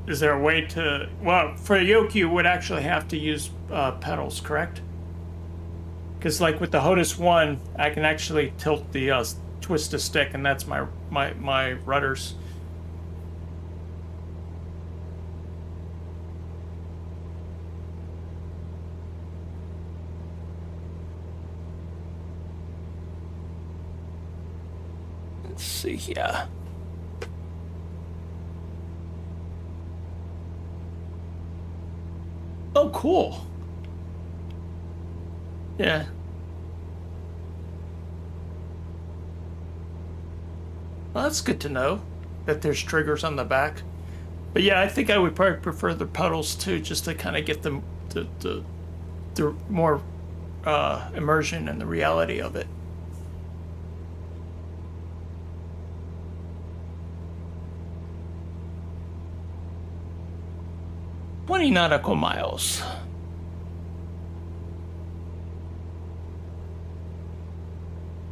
Is there a way to... Well, for a yoke, you would actually have to use pedals, correct? Because like with the HOTUS 1, I can actually tilt the twist a stick, and that's my rudders. Let's see here. Oh, cool. Yeah. Well, that's good to know that there's triggers on the back. But yeah, I think I would probably prefer the pedals too, just to kind of get the more immersion and the reality of it. "20 nautical miles.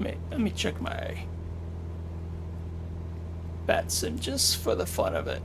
Let me check my bat sim just for the fun of it.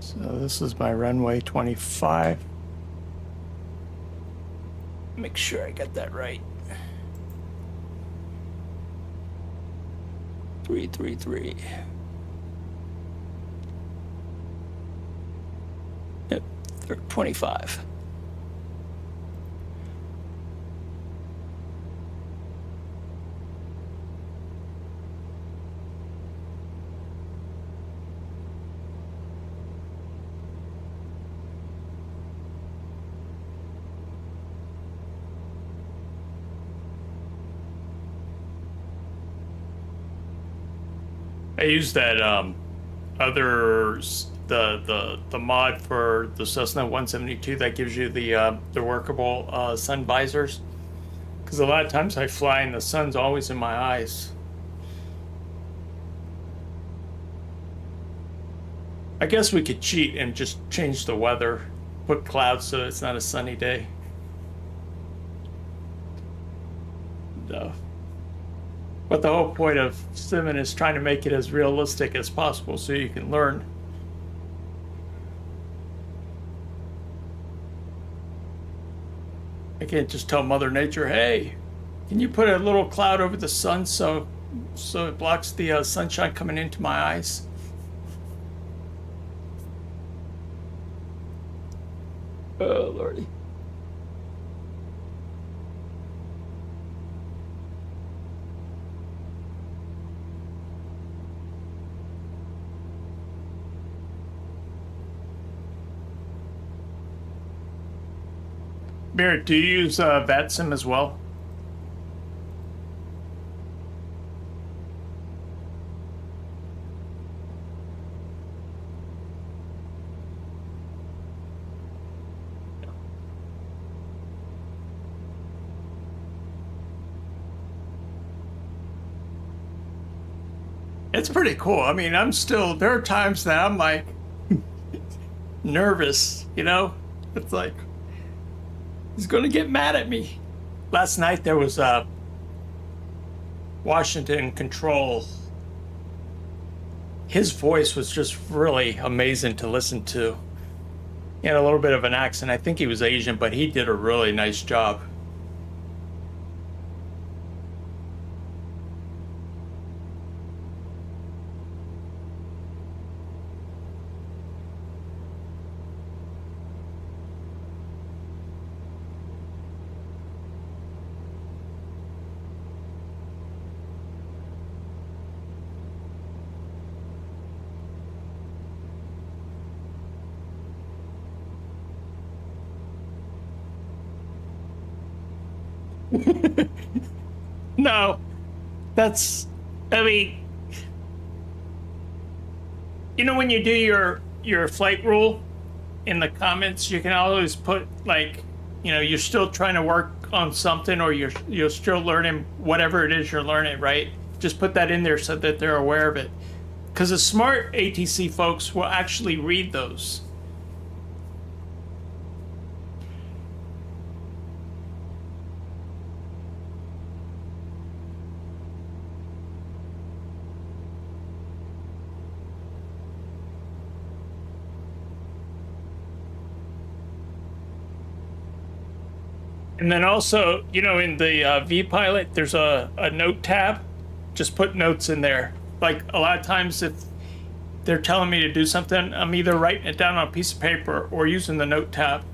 So this is my runway 25. Make sure I got that right. 333. Yep, 25. I used that the mod for the Cessna 172 that gives you the workable sun visors. Because a lot of times I fly and the sun's always in my eyes. I guess we could cheat and just change the weather, put clouds so it's not a sunny day. No. But the whole point of simming is trying to make it as realistic as possible so you can learn. I can't just tell Mother Nature, hey, can you put a little cloud over the sun so it blocks the sunshine coming into my eyes? Oh, Lordy. Barrett, do you use VATSIM as well? It's pretty cool. I mean, there are times that I'm like nervous, you know? It's like, he's gonna get mad at me. Last night there was Washington Control. His voice was just really amazing to listen to. He had a little bit of an accent. I think he was Asian, but he did a really nice job. No, I mean, you know, when you do your flight rule in the comments, you can always put like, you know, you're still trying to work on something, or you're still learning whatever it is you're learning, right? Just put that in there so that they're aware of it. Because the smart ATC folks will actually read those. And then also, you know, in the V-Pilot, there's a note tab. Just put notes in there. Like, a lot of times if they're telling me to do something, I'm either writing it down on a piece of paper or using the note tab.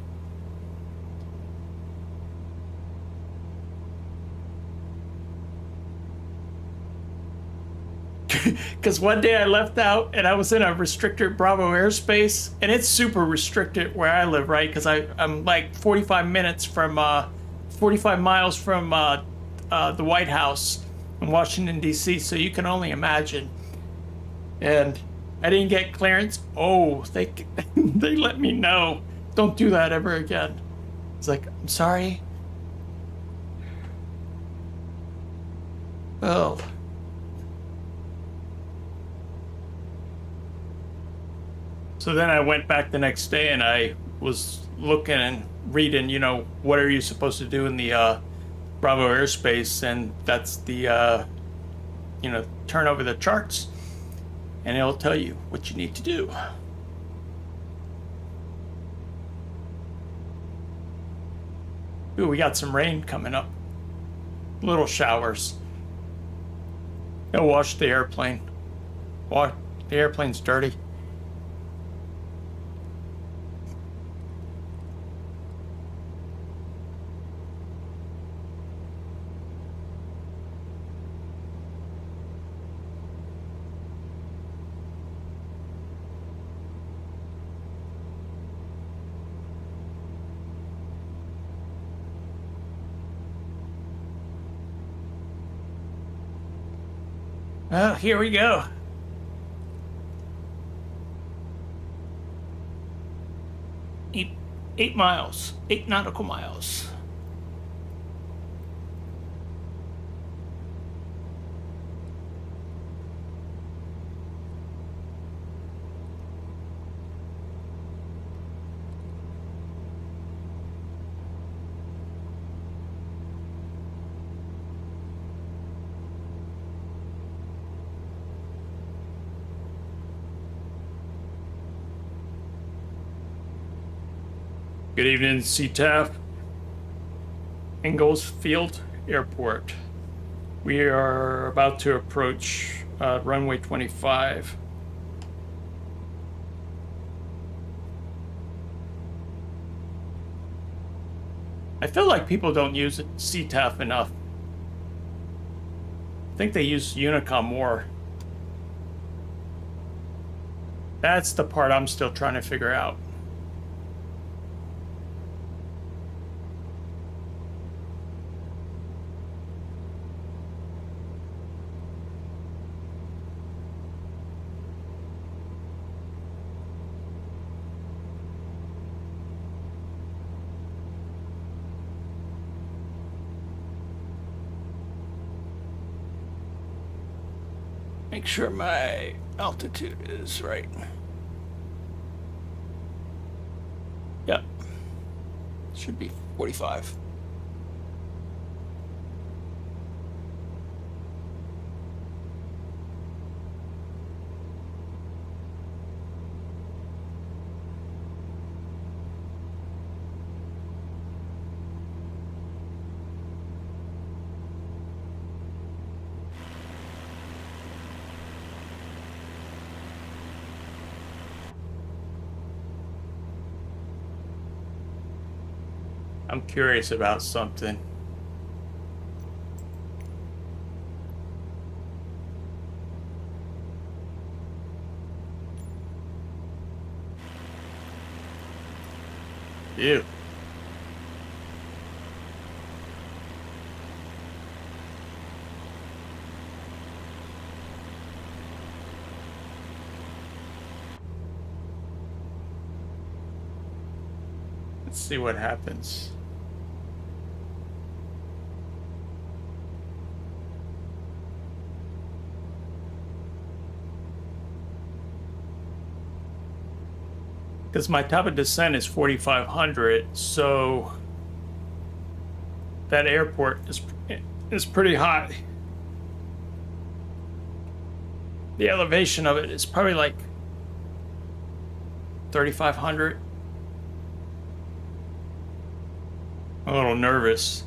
Because one day I left out and I was in a restricted Bravo airspace, and it's super restricted where I live, right? Because I'm like 45 miles from the White House in Washington, D.C., so you can only imagine. And I didn't get clearance. Oh, they let me know. Don't do that ever again. It's like, I'm sorry. Oh. So then I went back the next day and I was looking and reading, you know, what are you supposed to do in the Bravo airspace? And that's the, you know, turn over the charts and it'll tell you what you need to do. Ooh, we got some rain coming up. Little showers. It'll wash the airplane. The airplane's dirty. Well, here we go. 8 miles, 8 nautical miles. Good evening, CTAF. Ingalls Field Airport. We are about to approach runway 25. I feel like people don't use CTAF enough. I think they use Unicom more. That's the part I'm still trying to figure out. Make sure my altitude is right. Yep. Should be 45. I'm curious about something. Ew. Let's see what happens. Because my top of descent is 4,500, so that airport is pretty high. The elevation of it is probably like 3,500. I'm a little nervous.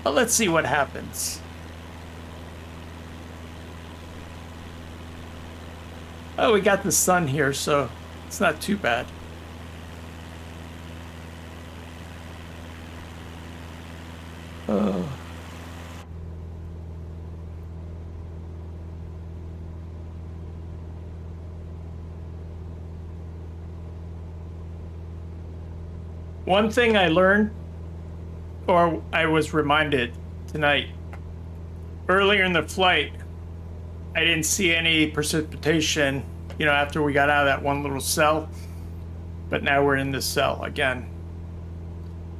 But let's see what happens. Oh, we got the sun here, so it's not too bad. Oh. One thing I learned, or I was reminded tonight, earlier in the flight, I didn't see any precipitation, you know, after we got out of that one little cell, but now we're in this cell again.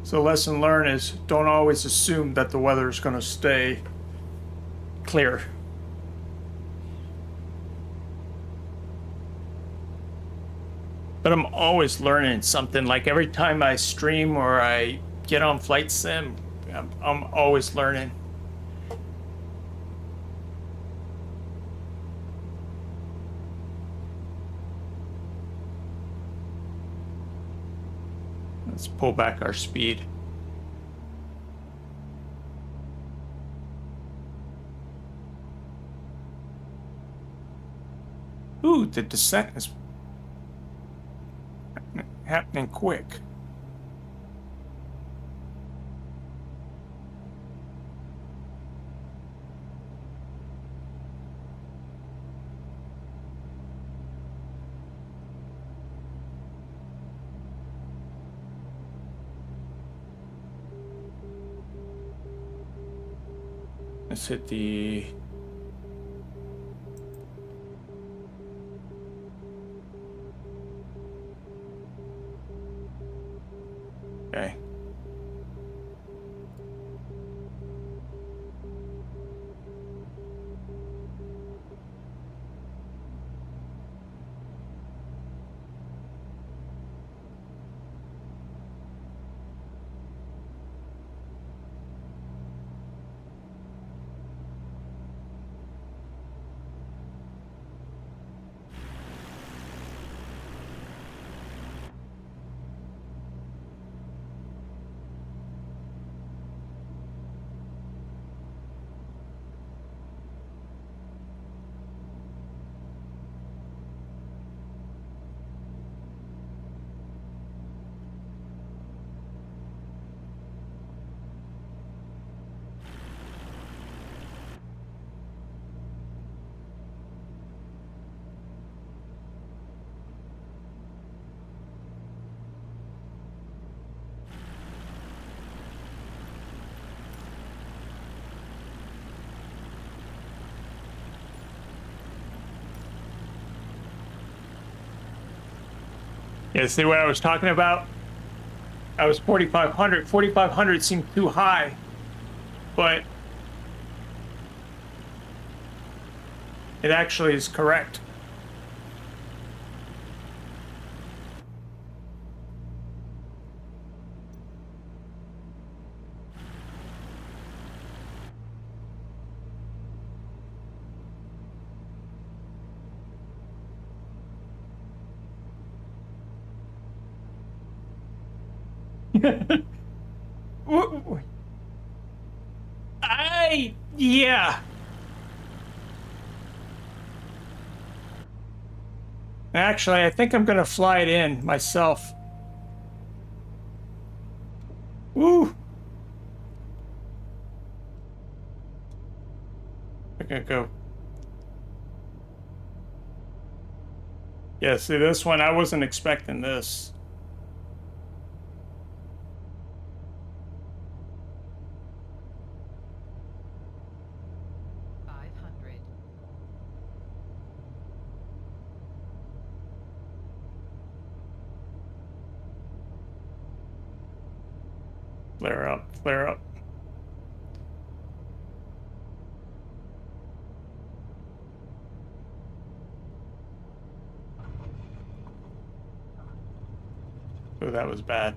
So lesson learned is don't always assume that the weather is going to stay clear. But I'm always learning something. Like every time I stream or I get on flight sim, I'm always learning. Let's pull back our speed. Ooh, the descent is happening quick. Let's hit the... Okay. Yeah, see what I was talking about? I was 4,500. 4,500 seemed too high, but it actually is correct. Yeah. Actually, I think I'm gonna fly it in myself. Woo! Okay, go. Yeah, see this one, I wasn't expecting this. Flare up, flare up. Oh, that was bad.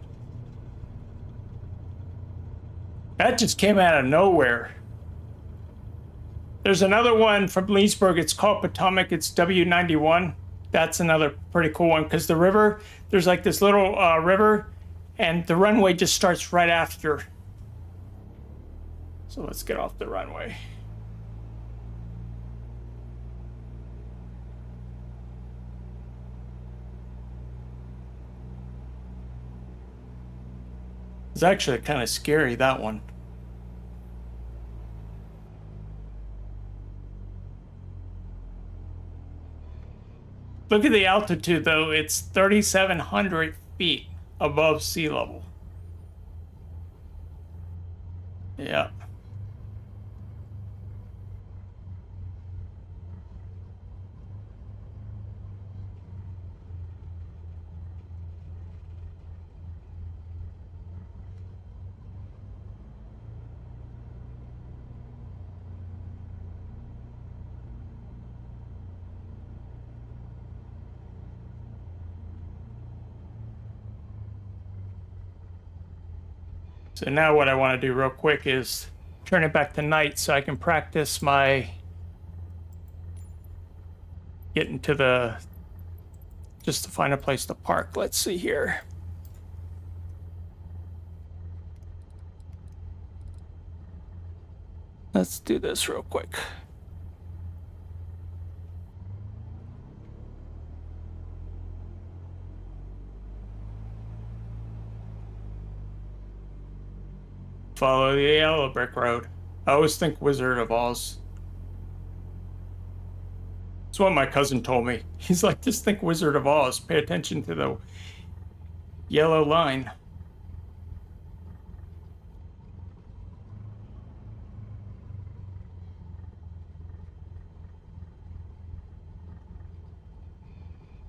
That just came out of nowhere. There's another one from Leesburg. It's called Potomac. It's W91. That's another pretty cool one because the river, there's like this little river and the runway just starts right after. So let's get off the runway. It's actually kind of scary, that one. Look at the altitude, though. It's 3,700 feet above sea level. Yeah. So now what I want to do real quick is turn it back to night so I can practice my getting to the, just to find a place to park. Let's see here. Let's do this real quick. Follow the yellow brick road. I always think Wizard of Oz. That's what my cousin told me. He's like, just think Wizard of Oz. Pay attention to the yellow line.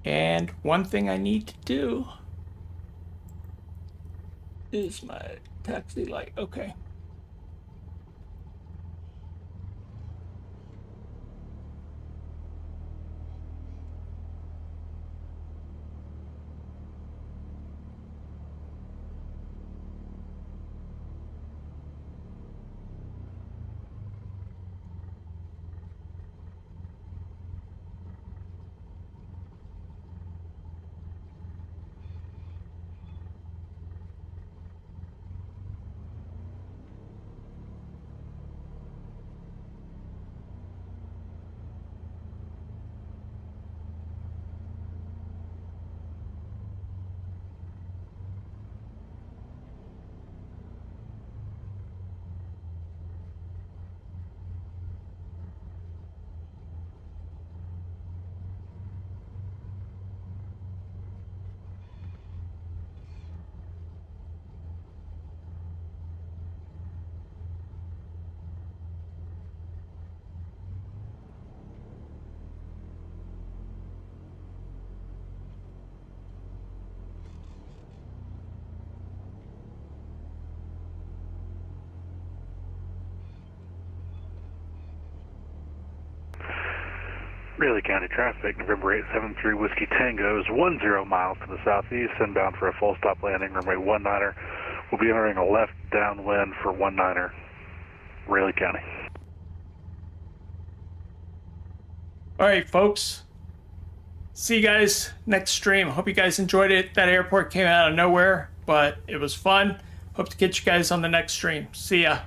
And one thing I need to do is my taxi light. Okay. Raleigh County traffic, November 873 Whiskey Tango is 10 miles to the southeast, inbound for a full stop landing, runway 19er. We'll be entering a left downwind for 19er, Raleigh County. All right, folks. See you guys next stream. Hope you guys enjoyed it. That airport came out of nowhere, but it was fun. Hope to catch you guys on the next stream. See ya.